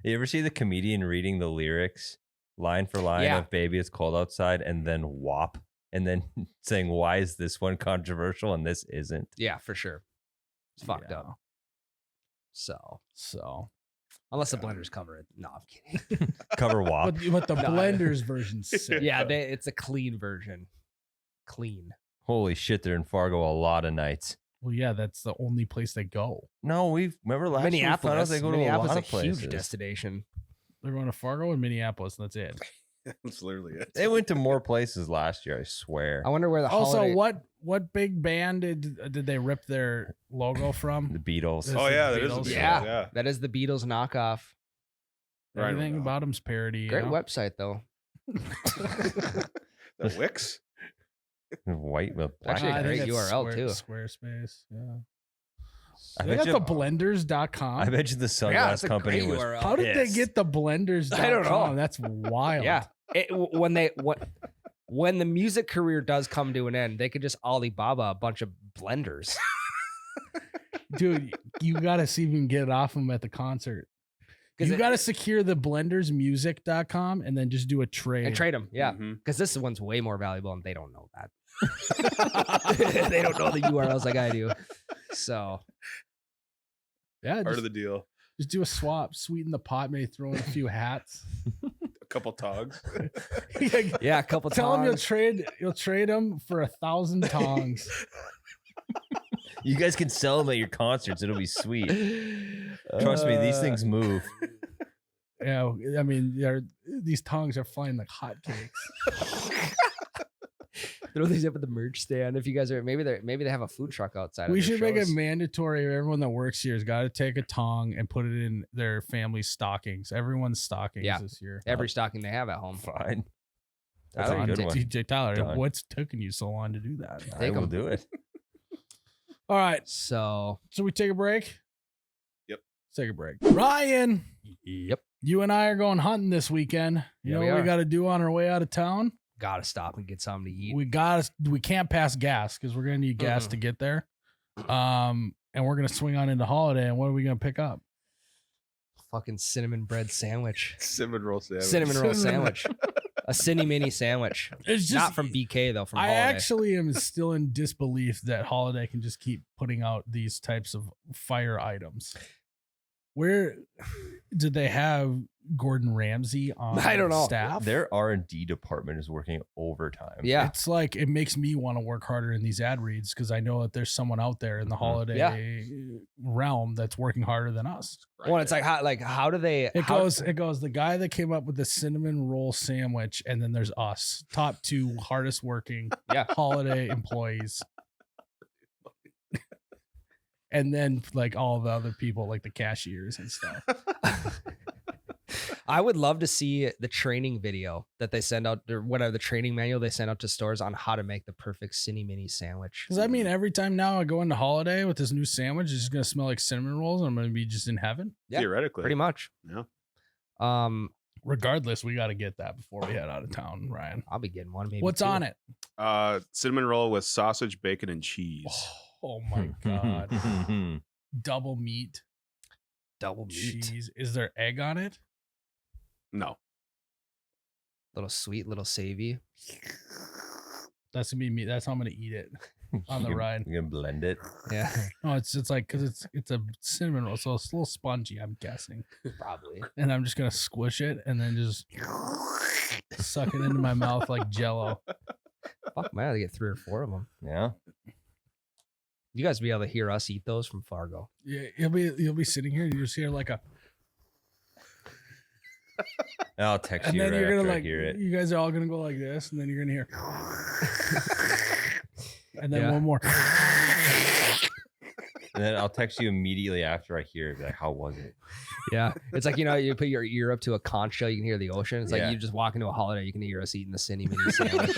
You ever see the comedian reading the lyrics line for line Yeah. of "Baby, it's cold outside" and then "wop" and then saying, "Why is this one controversial and this isn't?" Yeah, for sure. It's fucked Yeah. up. So unless the Blenders cover it. No, I'm kidding. Cover "wop." But the No. Blenders version's sick. Yeah, it's a clean version. Clean. Holy shit! They're in Fargo a lot of nights. Well, yeah, that's the only place they go. No, we remember last year we found out Minneapolis. they go to a Minneapolis lot is of a places. huge destination. They're going to Fargo and Minneapolis, and that's it. That's literally it. They went to more places last year. I swear. I wonder where the Also, holiday. what big band did they rip their logo from? The Beatles. This Oh is yeah, the that is the Beatles. Beatles. Yeah. Yeah. That is the Beatles knockoff. Right Everything now. about them's parody. Great you know? website though. The Wix. White with black. Actually, a I think great that's URL too. Squarespace. Yeah. I They bet got you- the blenders.com. I bet you the sunglass it's a company great was. URL. How did pissed. they get the blenders.com? I don't know. That's wild. Yeah. When the music career does come to an end, they could just Alibaba a bunch of blenders. Dude, you got to see if you can get it off them at the concert. You got to secure the blendersmusic.com and then just do a trade. and trade them. Yeah. Mhm. Because this one's way more valuable and they don't know that. They don't know the URLs like I do. So Yeah, Part just, of the deal. just do a swap, sweeten the pot, maybe throw in a few hats. A couple togs. yeah, a couple Tell them times. you'll trade them for 1,000 tongs. You guys can sell them at your concerts. It'll be sweet. Trust me, these things move. Yeah, I mean, these tongs are flying like hotcakes. Throw these up at the merch stand. If you guys are maybe they have a food truck outside. We of their should make it shows. mandatory. Everyone that works here has got to take a tong and put it in their family's stockings. Everyone's stockings this year. every stocking they have at home. Fine. That's Tyler, a good one. DJ Tyler, Done. what's taking you so long to do that? I Take will 'em. do it. All right. So So we take a break? Yep. Let's take a break. Ryan, yep, you and I are going hunting this weekend. You Yeah, know we what we are. got to do on our way out of town? gotta stop and get something to eat. We can't pass gas because we're gonna need gas to get there. And we're gonna swing on into Holiday. And what are we gonna pick up? Fucking cinnamon bread sandwich. Cinnamon roll sandwich. Cinnamon roll sandwich. A Cinny Mini sandwich. It's just Not from BK though, from I Holiday. actually am still in disbelief that Holiday can just keep putting out these types of fire items. Where did they have Gordon Ramsay on I don't know. staff? Their R&D department is working overtime. Yeah. It's like it makes me want to work harder in these ad reads because I know that there's someone out there in the holiday realm that's working harder than us. Well, it's like how do they It goes the guy that came up with the cinnamon roll sandwich, and then there's us, top 2 hardest working holiday employees. And then like all the other people, like the cashiers and stuff. I would love to see the training video that they send out, or whatever the training manual they send out to stores on how to make the perfect Cinny Mini sandwich. Does that mean every time now I go into Holiday with this new sandwich, it's just gonna smell like cinnamon rolls and I'm gonna be just in heaven? Yeah, Theoretically. pretty much. Yeah. Regardless, we got to get that before we head out of town, Ryan. I'll be getting one. Maybe What's two. on it? Cinnamon roll with sausage, bacon, and cheese. Oh my god! Double meat, Double meat. cheese. Is there egg on it? No. Little sweet, little savvy. That's gonna be me. That's how I'm gonna eat it on the ride. You're gonna blend it. Yeah, No, it's like because it's a cinnamon roll, so it's a little spongy. I'm guessing, probably. and I'm just gonna squish it and then just suck it into my mouth like Jello. Fuck, man, I get 3 or 4 of them. Yeah. You guys will be able to hear us eat those from Fargo. Yeah, you'll be sitting here and you just hear like a, I'll text and you then right you're gonna after I like hear it. you guys are all gonna go like this, and then you're gonna hear, and then Yeah. one more. And then I'll text you immediately after I hear it. Be like, how was it? Yeah, it's like, you know, you put your ear up to a conch shell, you can hear the ocean. It's like Yeah. you just walk into a Holiday, you can hear us eating the Cinny Mini sandwich.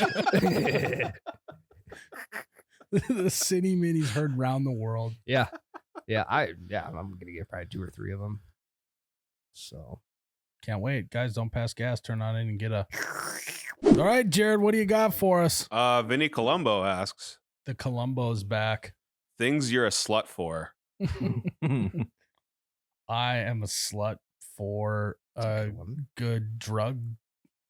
The Cinny Minis heard round the world. Yeah, I'm gonna get probably 2 or 3 of them. So Can't wait. Guys, don't pass gas. Turn on in and get a. All right, Jared, what do you got for us? Vinny Colombo asks, The Columbo's back. things you're a slut for. I am a slut for a good one. good drug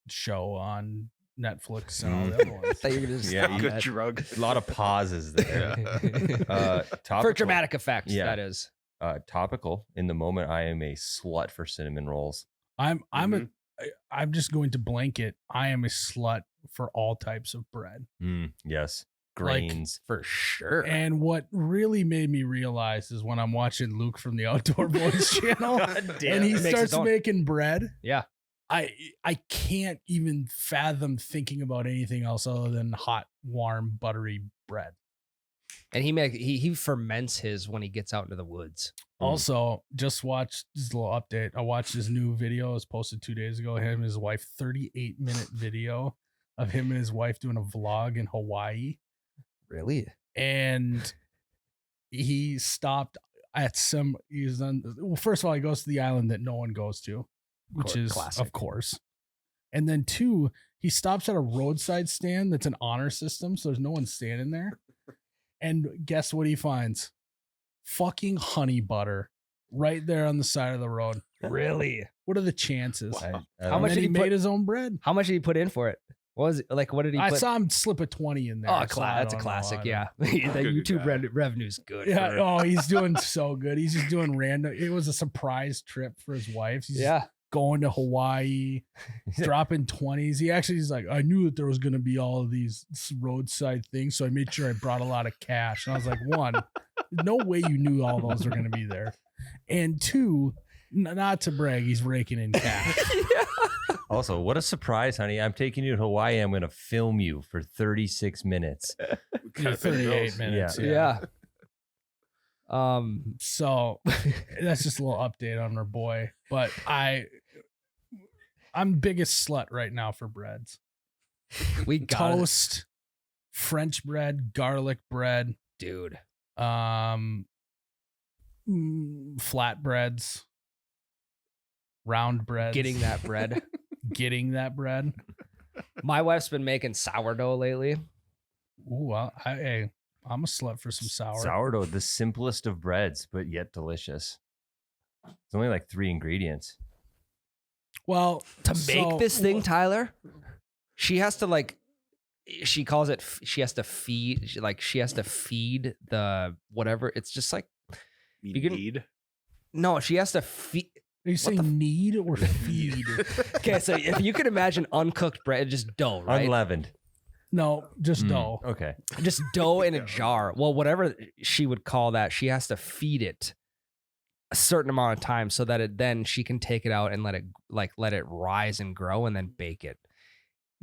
show on Netflix and all the other I ones. thought you were gonna Yeah, stop Good that. drug. A lot of pauses there. For Topical, dramatic effect, Yeah. that is. topical. In the moment, I am a slut for cinnamon rolls. I'm just going to blanket. I am a slut for all types of bread. Yes. Like- Grains. For sure. And what really made me realize is when I'm watching Luke from the Outdoor Boys channel and he Makes starts his own. making bread. Yeah. I can't even fathom thinking about anything else other than hot, warm, buttery bread. And he ferments his when he gets out into the woods. Also, just watched this little update. I watched his new video. It was posted 2 days ago. Him and his wife, 38-minute video of him and his wife doing a vlog in Hawaii. Really? And he stopped at well, first of all, he goes to the island that no one goes to, which is classic. of course. And then 2, he stops at a roadside stand that's an honor system, so there's no one standing there. And guess what he finds? Fucking honey butter right there on the side of the road. Really? What are the chances? Wow. How much And then did he he put- made his own bread. How much did he put in for it? What was it like? What did he I put? saw him slip a 20 in there. Oh, so I that's a don't know. classic. I don't- Yeah. The Good YouTube guy. revenue's good. Yeah. for- Oh, he's doing so good. He's just doing random. It was a surprise trip for his wife. He's yeah. going to Hawaii, dropping 20s. He's like, I knew that there was going to be all of these roadside things, so I made sure I brought a lot of cash. And I was like, 1, no way you knew all those were going to be there. And 2, Not to brag, he's raking in cash. Also, what a surprise, honey. I'm taking you to Hawaii. I'm going to film you for 36 minutes. Yeah, 38 minutes. Yeah. So that's just a little update on our boy. But I'm biggest slut right now for breads. We got Toast, French bread, garlic bread, dude. Flatbreads, round breads. Getting that bread. Getting that bread. My wife's been making sourdough lately. Ooh, well, I'm a slut for some Sourdough, the simplest of breads, but yet delicious. It's only like 3 ingredients. Well, To make this thing, Tyler, she has to like, she calls it, she has to feed the whatever. It's just like, no, she has to feed. Are you saying need or feed? Okay, so if you can imagine uncooked bread, just dough, right? Unleavened. No, just dough. Okay. Just dough in a jar. Well, whatever she would call that, she has to feed it a certain amount of time so that then she can take it out and let it rise and grow and then bake it.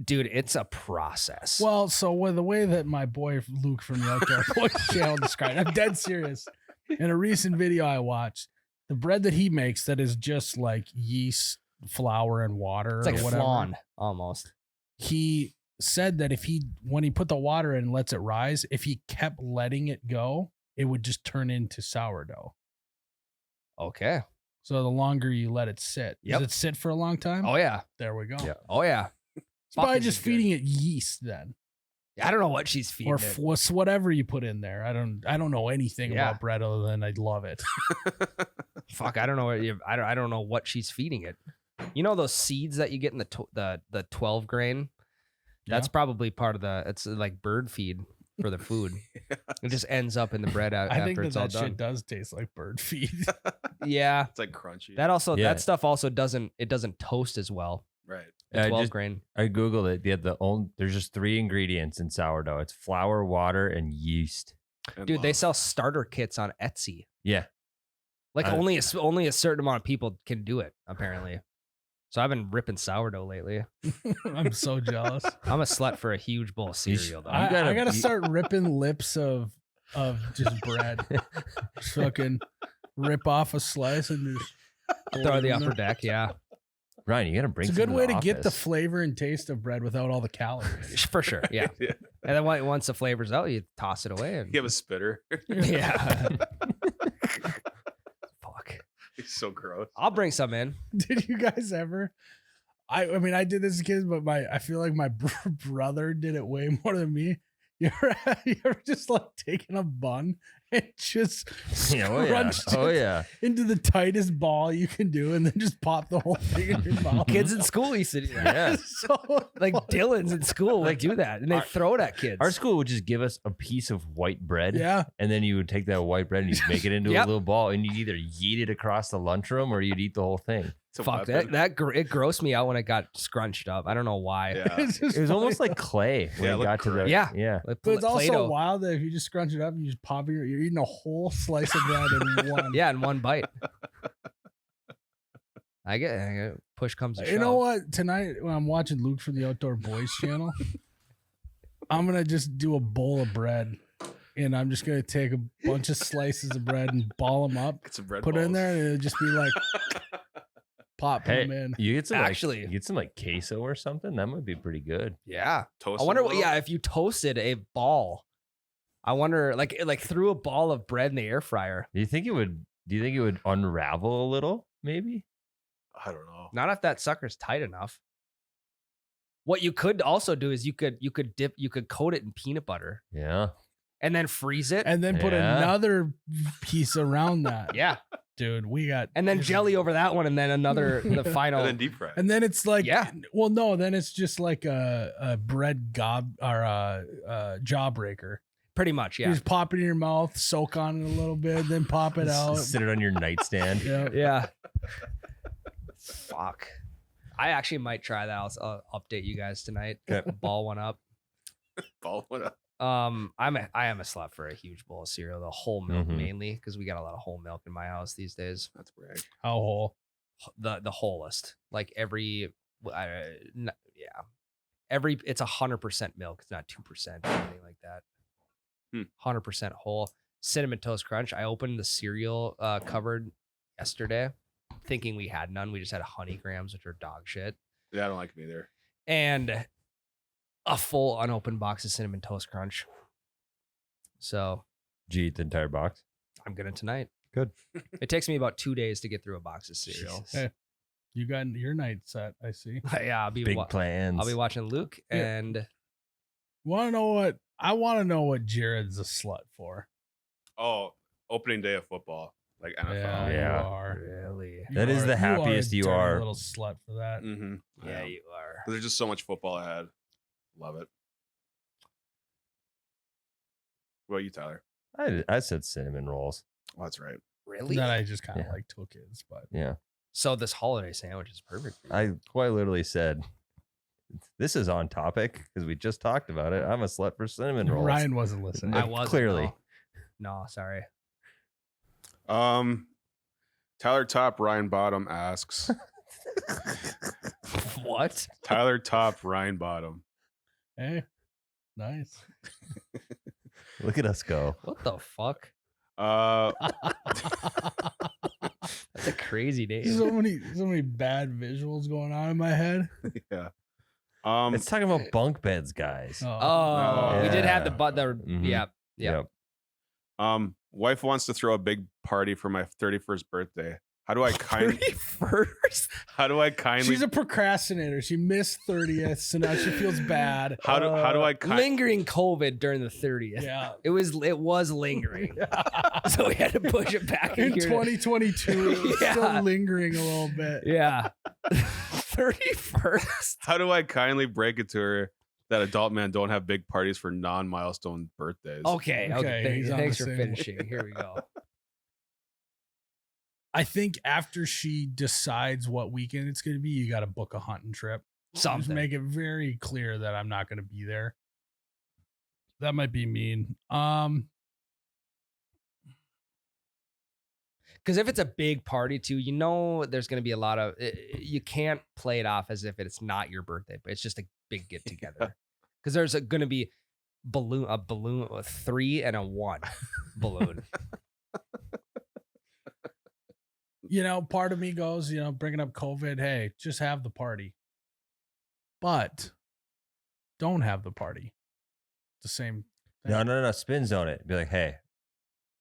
Dude, it's a process. Well, so with the way that my boy Luke from the Outdoor Boys channel described, I'm dead serious. In a recent video I watched, the bread that he makes that is just like yeast, flour, and water, it's like or whatever. flan almost. He said that when he put the water in and lets it rise, if he kept letting it go, it would just turn into sourdough. Okay. So the longer you let it sit, Yep. does it sit for a long time? Oh yeah. There we go. Yeah. Oh yeah. It's probably Fucking just good. feeding it yeast then, I don't know what she's feeding or it. whatever you put in there. I don't know anything Yeah. about bread other than I love it. Fuck, I don't know what I don't know what she's feeding it. You know those seeds that you get in the 12 grain? That's probably part of it's like bird feed for the food. It just ends up in the bread I after think it's all that done. shit does taste like bird feed. Yeah. It's like crunchy. Yeah. That stuff also doesn't toast as well. Right. The I 12 grain. I Googled it. There's just 3 ingredients in sourdough. It's flour, water, and yeast. And Dude, they love. sell starter kits on Etsy. Yeah. Like I- only a certain amount of people can do it, apparently. So I've been ripping sourdough lately. I'm so jealous. I'm a slut for a huge bowl of cereal, though. I gotta- gotta start ripping lips of just bread. Just fucking rip off a slice and just Throw the upper deck, yeah. Ryan, you got to bring It's a some good way to the get the office. flavor and taste of bread without all the calories. For sure, yeah. Yeah. And then once the flavor's out, you toss it away. And, You have a spitter. yeah. Fuck. It's so gross. I'll bring some in. Did you guys ever? I mean, I did this as kids, but I feel like my brother did it way more than me. You ever just like taking a bun and just Yeah, oh, yeah. scrunched Oh, it yeah. into the tightest ball you can do, and then just pop the whole thing in your mouth? Kids in school used to do that. Yeah. So Like fun. Dylan's in school would do that, and they throw it at kids. Our school would just give us a piece of white bread. Yeah, And then you would take that white bread and you'd make it into Yep. a little ball, and you'd either yeet it across the lunchroom or you'd eat the whole thing. It's a Fuck weapon. it grossed me out when it got scrunched up. I don't know why. Yeah. It's just It was funny. almost like clay when Yeah, it it looked got to the great. Yeah. yeah. Like But it's also Play-Doh. wild that if you just scrunch it up and you just pop it, you're eating a whole slice of bread in one. Yeah, in one bite. I get push comes to shove. You know what? Tonight when I'm watching Luke from the Outdoor Boys channel, I'm gonna just do a bowl of bread, and I'm just gonna take a bunch of slices of bread and ball them up, Get some bread put it in balls. there, and it'll just be like pop Hey, them in. you get some Actually- you get some like queso or something. That might be pretty good. Yeah. Toast I wonder it a what. little. Yeah, if you toasted a ball, I wonder like threw a ball of bread in the air fryer. Do you think it would unravel a little? Maybe. I don't know. Not if that sucker's tight enough. What you could also do is you could coat it in peanut butter Yeah. and then freeze it. And then put Yeah. another piece around that. Yeah, Dude, we got and then jelly over that one, and then the final. And then deep fry. And then it's like, Yeah. well, no, then it's just like a bread gob or a jawbreaker. Pretty much, You yeah, just pop it in your mouth, soak on it a little bit, then pop it out. Sit it on your nightstand. Yeah. yeah. Fuck. I actually might try that. I'll update you guys tonight. Okay. Ball one up. Ball one up. I am a slut for a huge bowl of cereal, the whole milk Mhm. mainly, because we got a lot of whole milk in my house these days. That's brag. How whole? the wholest. Like every, it's 100% milk. It's not 2% or anything like that. 100% whole. Cinnamon Toast Crunch. I opened the cereal cupboard yesterday, thinking we had none. We just had honey grams, which are dog shit. Yeah, I don't like them either. And a full unopened box of Cinnamon Toast Crunch. So, Did you eat the entire box? I'm gonna tonight. Good. It takes me about 2 days to get through a box of cereal. Jesus. Hey, you got your night set, I see. Yeah, I'll be Big plans. I'll be watching Luke and I want to know what Jared's a slut for. Oh, opening day of football, like NFL. Yeah. You are. really. That is the happiest you dirty are. Little slut for that. Mm-hmm. Yeah, you are. There's just so much football ahead. Love it. What about you, Tyler? I said cinnamon rolls. Oh, that's right. Really? That I just kind of Yeah. like took his, but Yeah. So this holiday sandwich is perfect for you. I quite literally said, this is on topic because we just talked about it. I'm a slut for cinnamon rolls. Ryan wasn't listening. I wasn't, Clearly. No, sorry. Tyler Top Ryan Bottom asks. What? Tyler Top Ryan Bottom. Hey, nice. Look at us go. What the fuck? Uh, That's a crazy name. so many bad visuals going on in my head. yeah. It's talking about bunk beds, guys. Oh, we did have the Yeah. butt. Mhm. Yeah. Yeah. Wife wants to throw a big party for my 31st birthday. How do I First. How do I kindly? She's a procrastinator. She missed 30th, so now she feels bad. How do I lingering COVID during the 30th? Yeah. It was lingering, so we had to push it back In here. 2022, it's Yeah. still lingering a little bit. Yeah. 31st. How do I kindly break it to her that adult men don't have big parties for non-milestone birthdays? Okay. Okay, he's on Thanks the for same- finishing. Here we go. I think after she decides what weekend it's going to be, you got to book a hunting trip. Just Something. make it very clear that I'm not going to be there. That might be mean. Because if it's a big party too, you know there's going to be a lot of. You can't play it off as if it's not your birthday, but it's just a big get together. Because there's going to be a balloon, a 3 and a 1 balloon. Part of me goes, bringing up COVID. Hey, just have the party, but don't have the party. The same thing. No. Spin zone it. Be like, hey,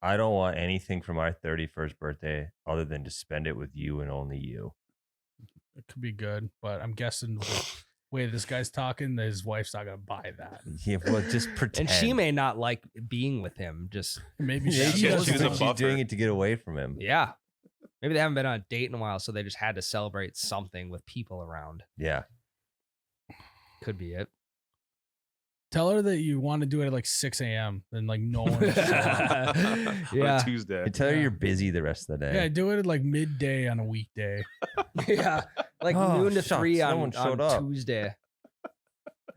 I don't want anything for my 31st birthday other than to spend it with you and only you. It could be good, but I'm guessing the way this guy's talking, his wife's not going to buy that. Yeah, well, just pretend. And she may not like being with him. Just Maybe Yeah, she she doesn't was a know. she's buffer. doing it to get away from him. yeah. Maybe they haven't been on a date in a while, so they just had to celebrate something with people around. Yeah. Could be it. Tell her that you want to do it at like 6 a.m. Then like no one will show up. On Yeah. a Tuesday. And tell her Yeah. you're busy the rest of the day. Yeah, do it at like midday on a weekday. Yeah. Like Oh, noon to shucks, 3 no on, one showed on up. Tuesday.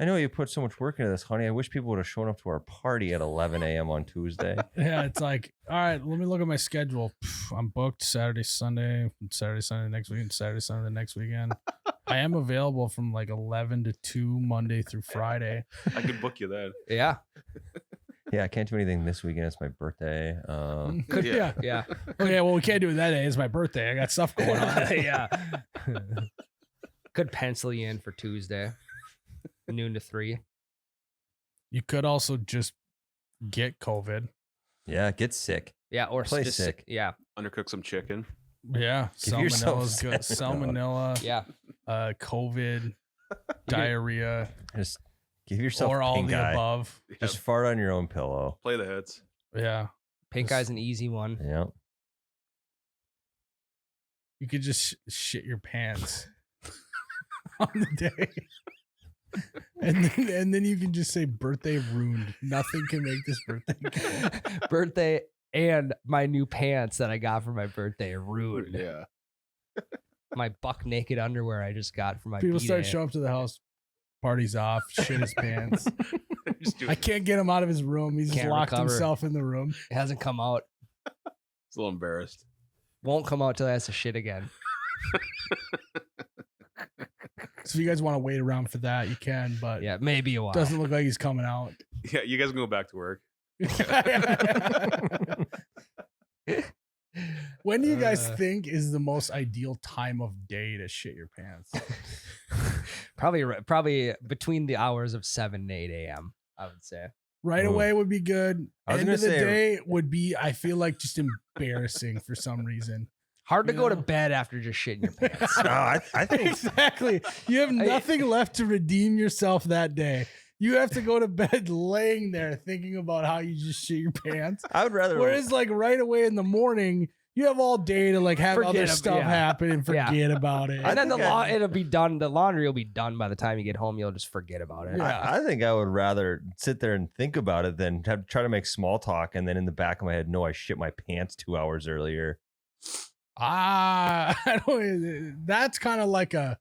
I know you put so much work into this, honey. I wish people would have shown up to our party at 11 a.m. on Tuesday. Yeah, it's like, all right, let me look at my schedule. I'm booked Saturday, Sunday next weekend, Saturday, Sunday the next weekend. I am available from like 11 to 2 Monday through Friday. I could book you then. Yeah. Yeah, I can't do anything this weekend. It's my birthday. Could, Yeah. yeah. Yeah. Okay, well, we can't do it that day. It's my birthday. I got stuff going on. Yeah. Could pencil you in for Tuesday, noon to 3. You could also just get COVID. Yeah, get sick. Yeah. Or Play just sick. Yeah. Undercook some chicken. Yeah, Give yourself salmonella's good. salmonella. Salmonella, Yeah. COVID, diarrhea, Just give yourself or all pink the eye. above. Just fart on your own pillow. Play the hits. Yeah, Pink eye's an easy one. Yeah. you could just shit your pants on the day. And then you can just say birthday ruined. Nothing can make this birthday good. Birthday and my new pants that I got for my birthday are ruined. Yeah. My buck naked underwear I just got for my People start B-Day. showing up to the house, party's off, shit his pants. Just do I it. can't get him out of his room. He's just Can't locked recover. himself in the room. It hasn't come out. It's a little embarrassed. Won't come out till I has to shit again. So if you guys want to wait around for that, you can, but Yeah, maybe a while. doesn't look like he's coming out. Yeah, you guys can go back to work. When do you guys think is the most ideal time of day to shit your pants? Probably between the hours of 7 and 8 a.m. I would say. Right away would be good. I was End gonna of the say- day would be, I feel like, just embarrassing for some reason. Hard to You go to know? bed after just shitting your pants. No, I think Exactly. You have nothing left to redeem yourself that day. You have to go to bed laying there thinking about how you just shit your pants. I would rather. Whereas, like, right away in the morning, you have all day to like have Forget other ab- stuff yeah. happen and Yeah. forget about it. And then think it'll be done. The laundry will be done by the time you get home. You'll just forget about it. Yeah. I think I would rather sit there and think about it than try to make small talk and then in the back of my head, no, I shit my pants 2 hours earlier. I don't. That's kind of like a,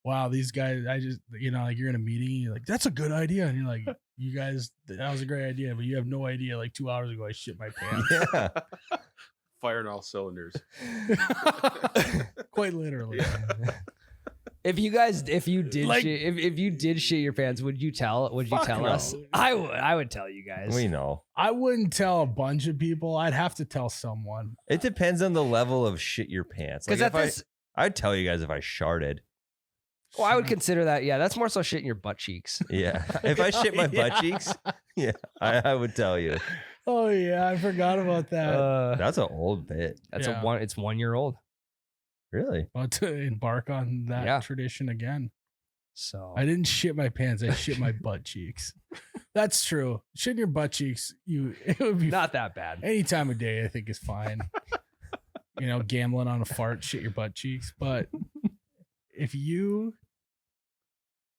wow, these guys. I just, like you're in a meeting, you're like, that's a good idea, and you're like, you guys, that was a great idea, but you have no idea. Like 2 hours ago, I shit my pants. Yeah. Firing all cylinders. Quite literally. If you did Like- if you did shit your pants, would you tell Fuck us? no. I would tell you guys. We know. I wouldn't tell a bunch of people. I'd have to tell someone. It depends on the level of shit your pants. Like Because if I'd tell you guys if I sharted. well, I would consider that. Yeah, that's more so shitting your butt cheeks. Yeah. If I shit my butt Yeah. cheeks, yeah, I would tell you. Oh yeah, I forgot about that. That's an old bit. That's Yeah. it's 1 year old. Really? About to embark on that Yeah. tradition again. So I didn't shit my pants. I shit my butt cheeks. That's true. Shitting your butt cheeks, it would be not that bad. any time of day. I think is fine. Gambling on a fart, shit your butt cheeks. But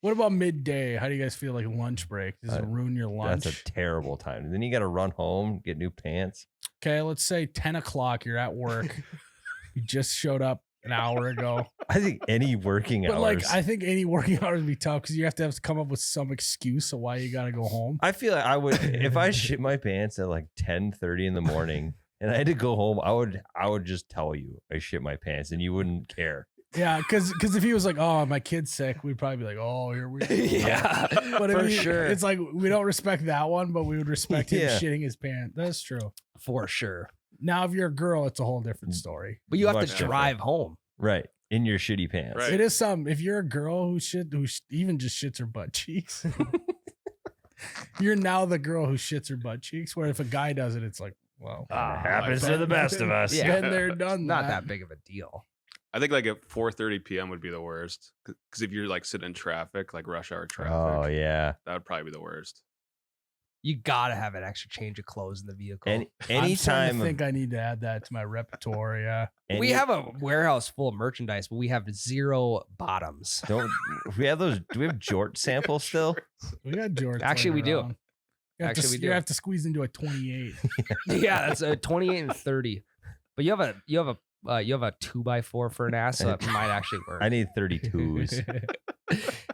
what about midday? How do you guys feel like lunch break? Does it ruin your lunch? That's a terrible time. Then you got to run home, get new pants. Okay, let's say 10 o'clock. You're at work. You just showed up an hour ago. I think any working But hours. I think any working hours would be tough because you have to come up with some excuse of why you got to go home. I feel like I would if I shit my pants at like 10:30 in the morning and I had to go home, I would just tell you I shit my pants and you wouldn't care. Yeah, because if he was like, "Oh, my kid's sick," we'd probably be like, "Oh, here we go." Yeah, But for I mean, sure. it's like we don't respect that one, but we would respect him Yeah. shitting his pants. That's true. For sure. Now, if you're a girl, it's a whole different story. But you have Much to different. drive home. Right. In your shitty pants. Right. It is something. If you're a girl who even just shits her butt cheeks, you're now the girl who shits her butt cheeks. Where if a guy does it, it's like, well, happens I've to the best of us. Yeah. Been there, done Not that big of a deal. I think like at 4:30 p.m. would be the worst because if you're like sitting in traffic, like rush hour traffic, Oh yeah. that would probably be the worst. You gotta have an extra change of clothes in the vehicle. And I'm starting anytime to think I need to add that to my repertoire. Yeah. we have a warehouse full of merchandise, but we have 0 bottoms. don't we have those? Do we have Jort samples still? We got George. Actually, we do. You have, Actually, we do. You have to squeeze into a 28. Yeah, that's a 28 and 30. But you have a 2x4 for an ass, so it might actually work. I need 32s.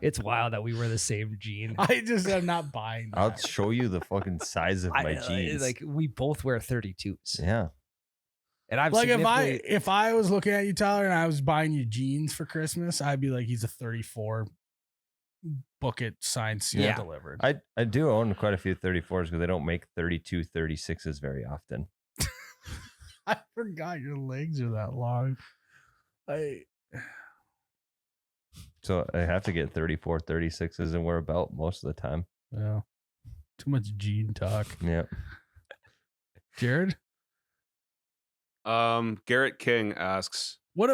It's wild that we wear the same jean. I just am not buying that. I'll show you the fucking size of my jeans. Like we both wear 32s, yeah. and I'm Like significantly- if I was looking at you, Tyler, and I was buying you jeans for Christmas, I'd be like, he's a 34. Book it, signed, sealed, Yeah. delivered. I do own quite a few 34s because they don't make 32, 36s very often. I forgot your legs are that long. So I have to get 34, 36s and wear a belt most of the time. Yeah. Too much jean talk. Yeah. Jared, Garrett King asks, what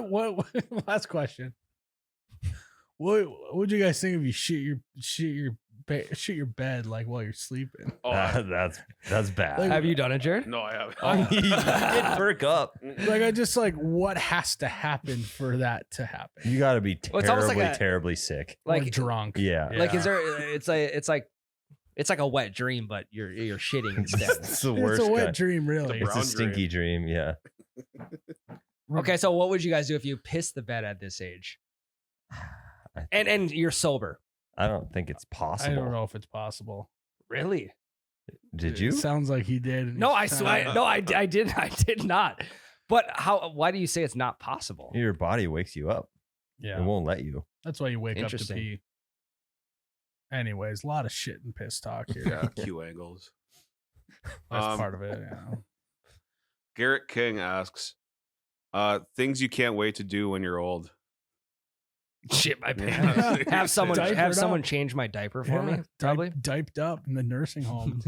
last question. What would you guys think if you shit your bed like while you're sleeping? "Oh, That's bad. Like- have you done it, Jared? no, I haven't." Oh. You perk up. Like I just like what has to happen for that to happen? You got to be Well, terribly, it's almost like a- terribly sick. Like Like drunk. Yeah. Like is there? It's like a wet dream, but you're shitting instead. It's the worst. It's a wet kind. dream, really. It's It's a brown stinky dream. Yeah. Okay, so what would you guys do if you pissed the bed at this age? And you're sober. I don't think it's I possible. don't know if it's possible. Really? Did It you? sounds like he did. and No, he's I trying swear. to- No, I did not. But why do you say it's not possible? Your body wakes you up. Yeah. It won't let you. That's why you wake up to Interesting. pee. Anyways, a lot of shit and piss talk here. Yeah, Q angles. That's part of it. Yeah. Garrett King asks, things you can't wait to do when you're old. Shit my Yeah. pants. Diapered have someone up. change my diaper for me. Probably. Diped up in the nursing home.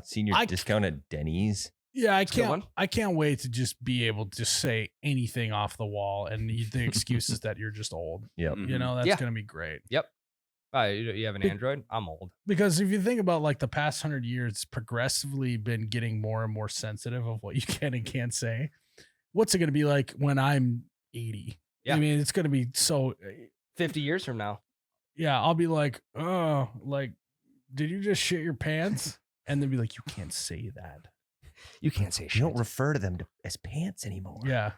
Senior discount at Denny's. Yeah, a good one. I can't wait to just be able to say anything off the wall, and the excuse is that you're just old. Yep. Mhm. You know, that's Yeah. gonna be great. You have an Android? I'm old. Because if you think about like the past 100 years, it's progressively been getting more and more sensitive of what you can and can't say. What's it gonna be like when I'm 80? Yeah. I mean, it's gonna be so. 50 years from now. Yeah, I'll be like, oh, like, did you just shit your pants? And they'll be like, you can't say that. You can't say You shit. don't refer to them as pants anymore. Yeah.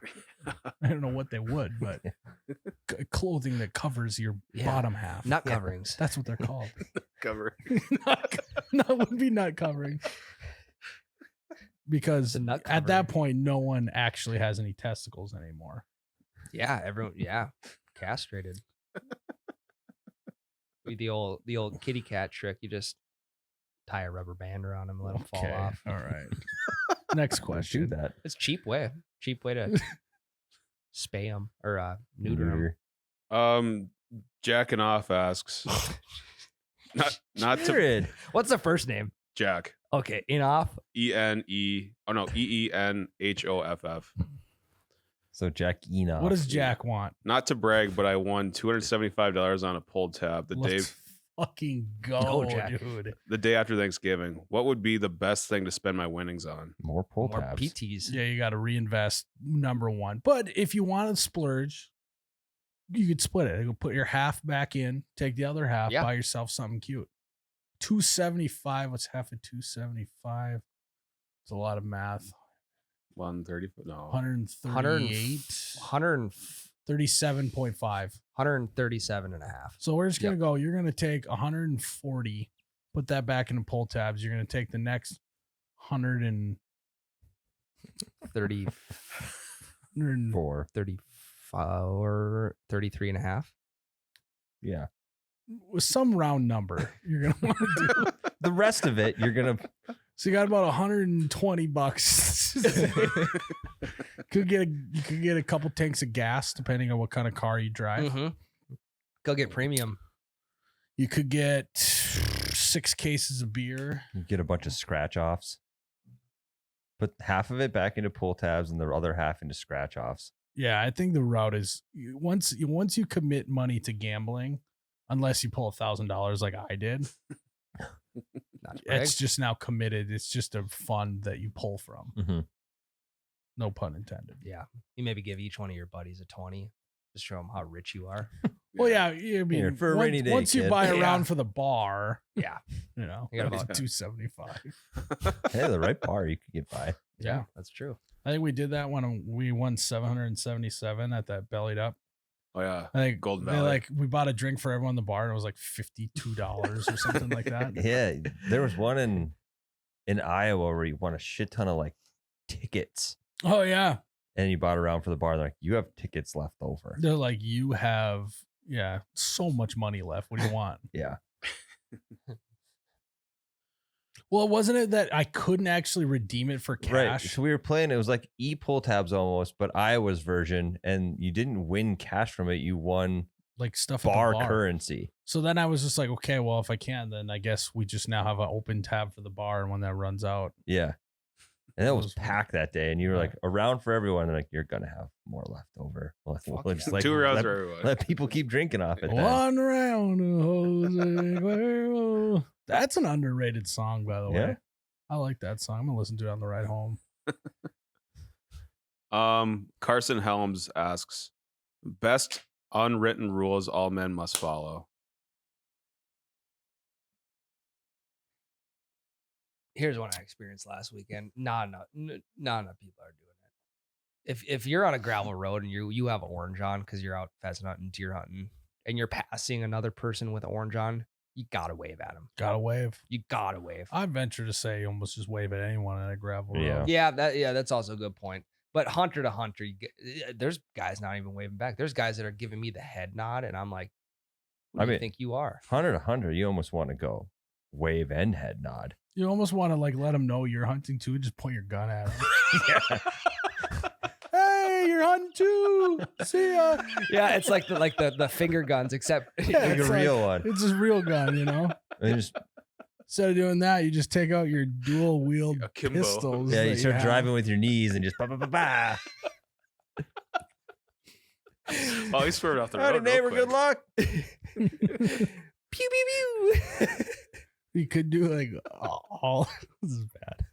I don't know what they would, but clothing that covers your Yeah. bottom half. Nut coverings. That's what they're called. Cover. That would be nut covering. Because The nut at that covering. point, no one actually has any testicles anymore. Yeah, everyone. Yeah, castrated. The old kitty cat trick. You just tie a rubber band around him, and let him fall off. All right. Next Do question. that. It's cheap way to spay them or neuter them. Jacking off asks, not to Jared. What's the first name? Jack. Okay, Enoff. EENHOFF. So Jack Enoch. What does Jack want? Not to brag, but I won $275 on a pull tab Let's fucking go, Go, Jack. dude. the day after Thanksgiving. What would be the best thing to spend my winnings on? More pull More tabs? PTs. Yeah, you got to reinvest, number one. But if you want to splurge, you could split it. You could put your half back in, take the other half, Yeah. buy yourself something cute. 275. What's half of 275? It's a lot of math. 130? No. 138. 37.5. 137 and a half. So we're just going to go. You're going to take 140, put that back into pull tabs. You're going to take the next 100 and 30, 4. 34, 33 and a half. Yeah. with some round number you're going to want to do. The rest of it, you're going to. So you got about $120. You could get a couple tanks of gas depending on what kind of car you drive. Mm-hmm. Go get premium. You could get 6 cases of beer. Get a bunch of scratch offs. Put half of it back into pull tabs and the other half into scratch offs. Yeah, I think the route is once you commit money to gambling, unless you pull $1,000 like I did, Not to brag. it's just now committed. It's just a fund that you pull from. Mm-hmm. No pun intended. Yeah. You maybe give each one of your buddies a 20. Just show them how rich you are. Well, yeah, I mean, Here, for a once, rainy day, once you kid. buy a Yeah. round for the bar, Yeah. you know, You got it's about- $275. Hey, the right bar you could get by. Yeah. That's true. I think we did that when we won 777 at that bellied up. Oh yeah, I think Golden they, Valley. like we bought a drink for everyone in the bar and it was like $52 or something like that. Yeah, there was one in Iowa where you won a shit ton of like tickets, Oh yeah. and you bought a round for the bar. They're like, you have tickets left over. They're like, you have so much money left. What do you want? Yeah, Well, wasn't it that I couldn't actually redeem it for right. cash? So we were playing. It was like pull tabs almost, but Iowa's version, and you didn't win cash from it. You won Like stuff at the bar bar. currency. So then I was just like, okay, well, if I can, then I guess we just now have an open tab for the bar, and when that runs out, Yeah. And it was Those- packed that day, and you were Yeah. like around for everyone. They're like, you're gonna have more left over. We'll just, yeah. like, 2 rounds let, for everyone. let people keep drinking off it. Then. one round of Jose Cuervo. That's an underrated song, by the way. Yeah. I like that song. I'm gonna listen to it on the ride home. Carson Helms asks, best unwritten rules all men must follow. Here's one I experienced last weekend. Not enough people are doing it. If you're on a gravel road and you have orange on because you're out pheasant hunting, deer hunting, and you're passing another person with orange on, you gotta wave at them. Gotta wave. You gotta wave. I venture to say you almost just wave at anyone on a gravel road. Yeah, that's also a good point. But hunter to hunter, there's guys not even waving back. There's guys that are giving me the head nod, and I'm like, who do you think you are? Hunter to hunter, you almost want to go wave and head nod. You almost want to like let them know you're hunting too. Just point your gun at them. Hey, you're hunting too. See ya. Yeah, it's like the finger guns, except Yeah, Like it's a real one. It's a real gun, you know. And just, Instead of doing that, you just take out your dual wield Akimbo. pistols. yeah, that you start have. driving with your knees and just ba ba ba ba. Oh, he swerved off the Howdy, road. real neighbor. quick. Good luck. pew pew pew. You could do like all this is bad.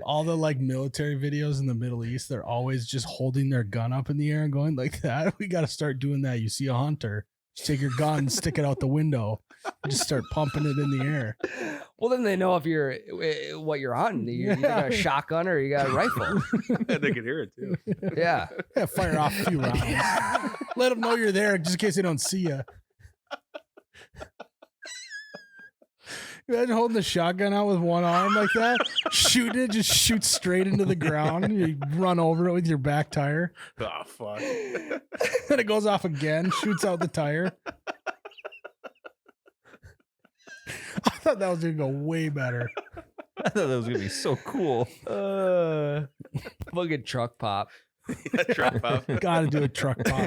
All the like military videos in the Middle East, they're always just holding their gun up in the air and going like that. We got to start doing that. You see a hunter, just take your gun, stick it out the window, and just start pumping it in the air. Well, then they know if you're what you're hunting. You got a shotgun or you got a rifle. And they could hear it too. Yeah. Yeah, fire off a few rounds. Let them know you're there just in case they don't see you. Imagine holding the shotgun out with one arm like that, shooting it, just shoot straight into the ground. You run over it with your back tire. Oh fuck. Then it goes off again, shoots out the tire. I thought that was going to go way better. I thought that was gonna be so cool. Fucking truck pop. Truck pop. Got to do a truck pop.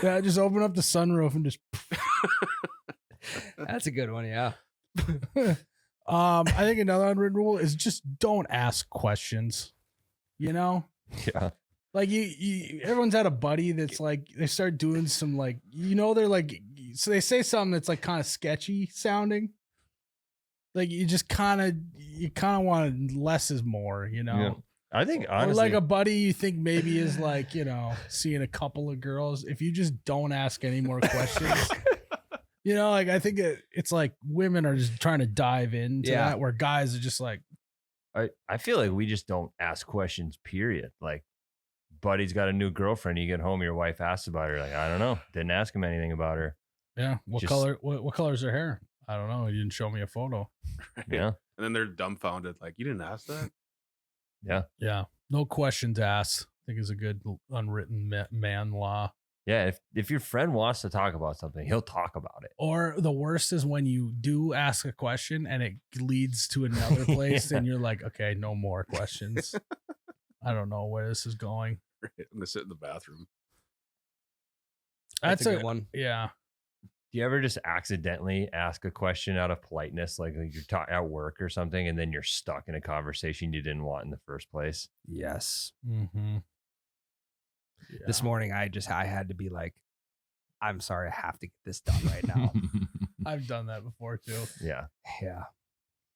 Yeah, just open up the sunroof and just. That's a good one, yeah. I think another unwritten rule is just don't ask questions. You know, Yeah. like you everyone's had a buddy that's like they start doing some like they're like so they say something that's like kind of sketchy sounding. Like you kind of want less is more, you know. Yeah. I think Or honestly, like a buddy you think maybe is like, seeing a couple of girls. If you just don't ask any more questions, like I think it's like women are just trying to dive into that where guys are just like, I feel like we just don't ask questions, period. Like, buddy's got a new girlfriend. You get home, your wife asks about her. Like, I don't know. Didn't ask him anything about her. yeah, what Just- color? What color's her hair? I don't know. You didn't show me a photo. Yeah. And then they're dumbfounded. Like, you didn't ask that? Yeah, no questions asked. I think is a good unwritten man law. Yeah. If your friend wants to talk about something, he'll talk about it. Or the worst is when you do ask a question and it leads to another place, and you're like, okay, no more questions. I don't know where this is going. I'm gonna sit in the bathroom. That's a good one. Yeah. Do you ever just accidentally ask a question out of politeness, like you're talking at work or something, and then you're stuck in a conversation you didn't want in the first place? Yes. Mm-hmm. This morning, I had to be like, I'm sorry, I have to get this done right now. I've done that before too. Yeah. Yeah.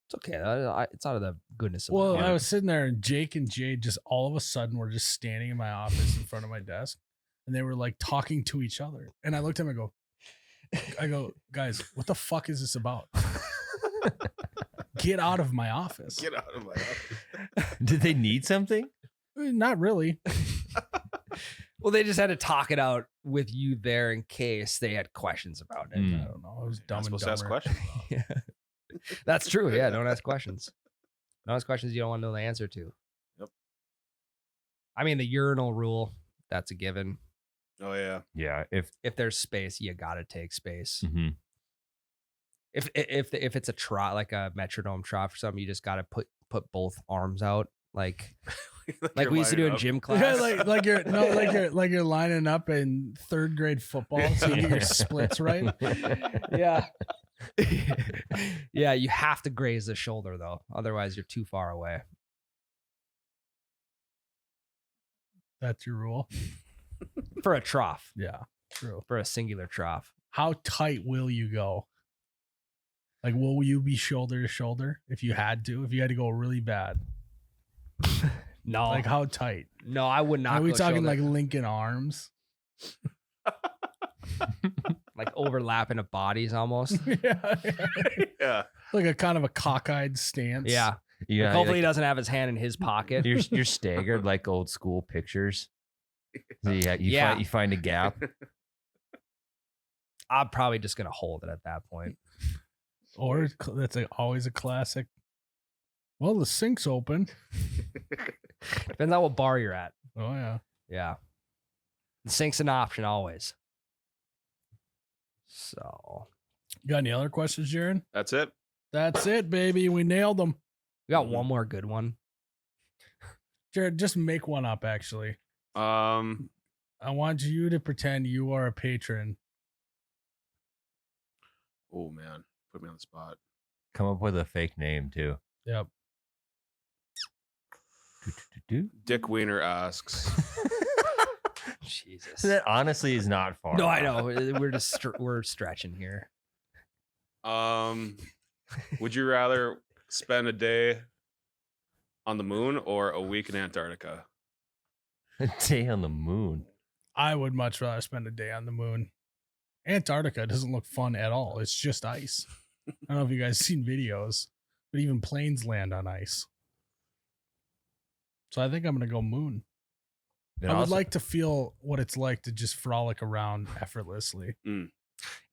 It's okay. It's out of the goodness of Well, my I heart. was sitting there and Jake and Jade just all of a sudden were just standing in my office in front of my desk and they were like talking to each other. And I looked at them and I go, guys, what the fuck is this about? Get out of my office. Get out of my office. Did they need something? Not really. Well, they just had to talk it out with you there in case they had questions about it. I don't know. I was dumb Not and supposed to ask dumber. questions. Yeah. That's true. Yeah, don't ask questions. Don't ask questions you don't want to know the answer to. Yep. I mean, the urinal rule, that's a given. Oh yeah. Yeah. If there's space, you gotta take space. Mhm. If it's a trot, like a metronome trot or something, you just gotta put both arms out, like You're we used to do lining in up. gym class. Yeah, like you're lining up in third grade football so you get your splits right. Yeah. Yeah, you have to graze the shoulder though. Otherwise, you're too far away. That's your rule. For a trough. Yeah, true. For a singular trough. How tight will you go? Like, will you be shoulder to shoulder if you had to go really bad? No. Like, how tight? No, I would not. Are we go talking shoulder. like Lincoln Arms? like overlapping of bodies almost? Yeah. Yeah. Like a kind of a cockeyed stance. Yeah. Yeah. Hopefully he doesn't have his hand in his pocket. You're staggered like old school pictures. So you Yeah. find a gap. I'm probably just gonna hold it at that point. Or that's always a classic. Well, the sink's open. Depends on what bar you're at. Oh yeah. Yeah. The sink's an option always. So You got any other questions, Jaron? That's it. That's it, baby. We nailed them. we got one more good one. Jared, just make one up. Actually, Oh I want you to pretend you are a patron. man, put me on the spot. Come up with a fake name too. Yep. Dick Wiener asks. Jesus. That honestly is not far. No, I off. know. We're just we're stretching here. Would you rather spend a day on the moon or a week in Antarctica? A day on the moon. I would much rather spend a day on the moon. Antarctica doesn't look fun at all. It's just ice. I don't know if you guys seen videos, but even planes land on ice. So I think I'm gonna go moon. Then I would also- like to feel what it's like to just frolic around effortlessly.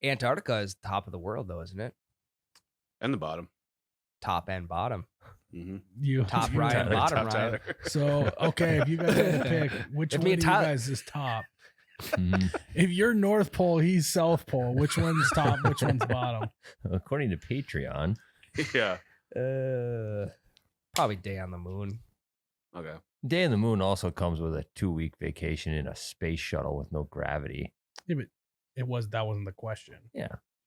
Antarctica is the top of the world, though, isn't it? And the bottom. Top and bottom. Mm-hmm. You Top you- Ryan, Tyler, bottom Top Ryan. Tyler. So okay, if you guys had to pick which If one me of and you Tyler- guys is top. Mhm. If you're North Pole, he's South Pole. Which one's top? Which one's bottom? According to Patreon, Yeah. Probably day on the moon. Okay. Day on the Moon also comes with a 2-week vacation in a space shuttle with no gravity. Yeah, but that wasn't the question.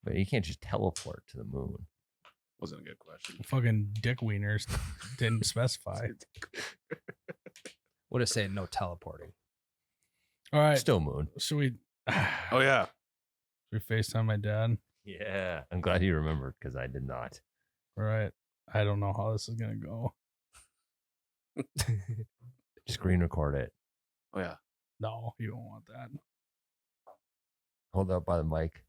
But you can't just teleport to the moon. Wasn't a good question. Fucking dick wieners didn't specify. Would have said no teleporting. All right. Still moon. Should we? Oh yeah. Should we FaceTime my dad? Yeah. I'm glad you remembered because I did not. All right. I don't know how this is gonna go. Screen record it. Oh yeah. No, you don't want that. Hold up by the mic.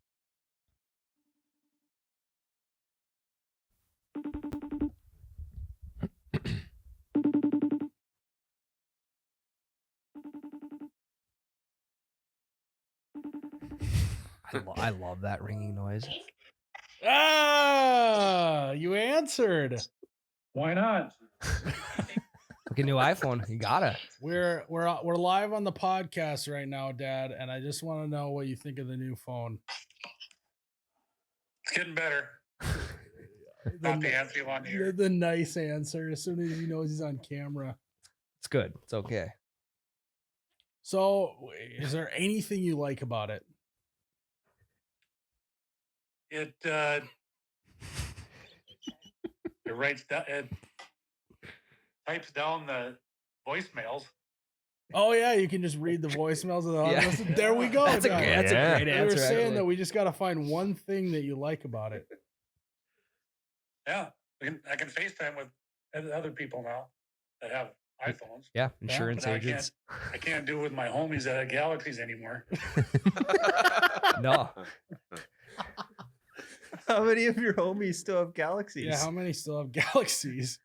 I love that ringing noise. Ah, you answered. Why not? Look at new iPhone. You gotta. We're live on the podcast right now, Dad, and I just want to know what you think of the new phone. It's getting better. The, Not the fancy one here. the nice answer as soon as he knows he's on camera. It's good. It's okay. So, is there anything you like about it? It writes down, it types down the voicemails. Oh yeah, you can just read the voicemails of the Yeah. audience. There we go. That's a Dad. great, that's Yeah. a great We were answer. saying actually. that we just got to find one thing that you like about it. Yeah, I can FaceTime with other people now that have iPhones. Yeah, insurance but I agents. I can't do it with my homies that have Galaxies anymore. No. How many of your homies still have Galaxies? Yeah, how many still have galaxies?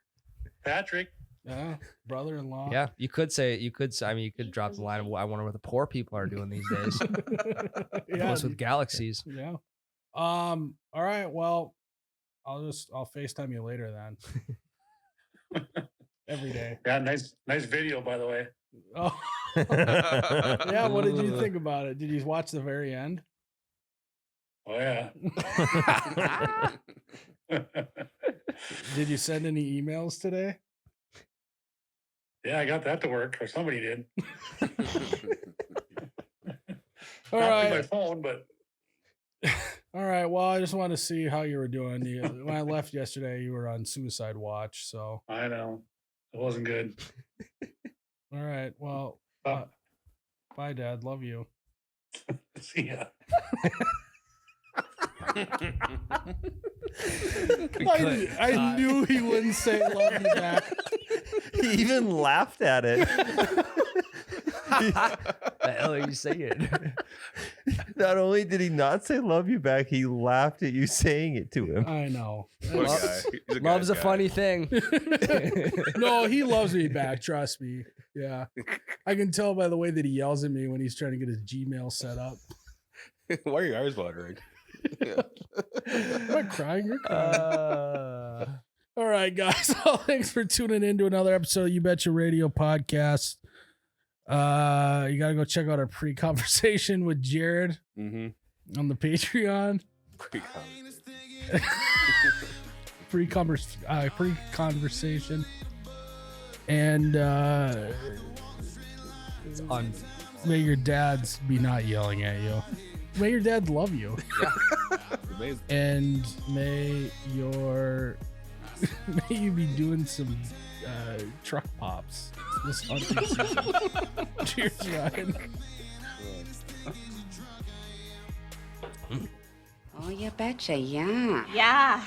Patrick, Yeah, brother-in-law. Yeah, you could say. I mean, you could drop the line of, I wonder what the poor people are doing these days. yeah. Most with galaxies. Yeah. All right. Well, I'll FaceTime you later then. Every day. yeah, nice video by the way. Oh. Yeah. What did you think about it? Did you watch the very end? Oh yeah. Did you send any emails today? Yeah, I got that to work, or somebody did. All Not through my right. phone, but All right. Well, I just want to see how you were doing. When I left yesterday, you were on suicide watch. So, I know it wasn't good. all right. Well, Oh, bye, Dad. Love you. see ya. I knew he wouldn't say love you back. He even laughed at it. The hell are you saying? Not only did he not say love you back, he laughed at you saying it to him. I know. What a Love- guy. He's a Love's a guy's guy. funny thing. No, he loves me back. Trust me. Yeah. I can tell by the way that he yells at me when he's trying to get his Gmail set up. Why are your eyes watering? Am I crying? You're crying. All right, guys. Well, thanks for tuning in to another episode of You Betcha Radio podcast. You got to go check out our pre-conversation with Jared on the Patreon. Pre-conversation. And It's on. may your dads be not yelling at you. May your dads love you. Amazing. And may you be doing some truck pops this hunting season. Cheers, Ryan. Oh, you betcha, yeah. Yeah.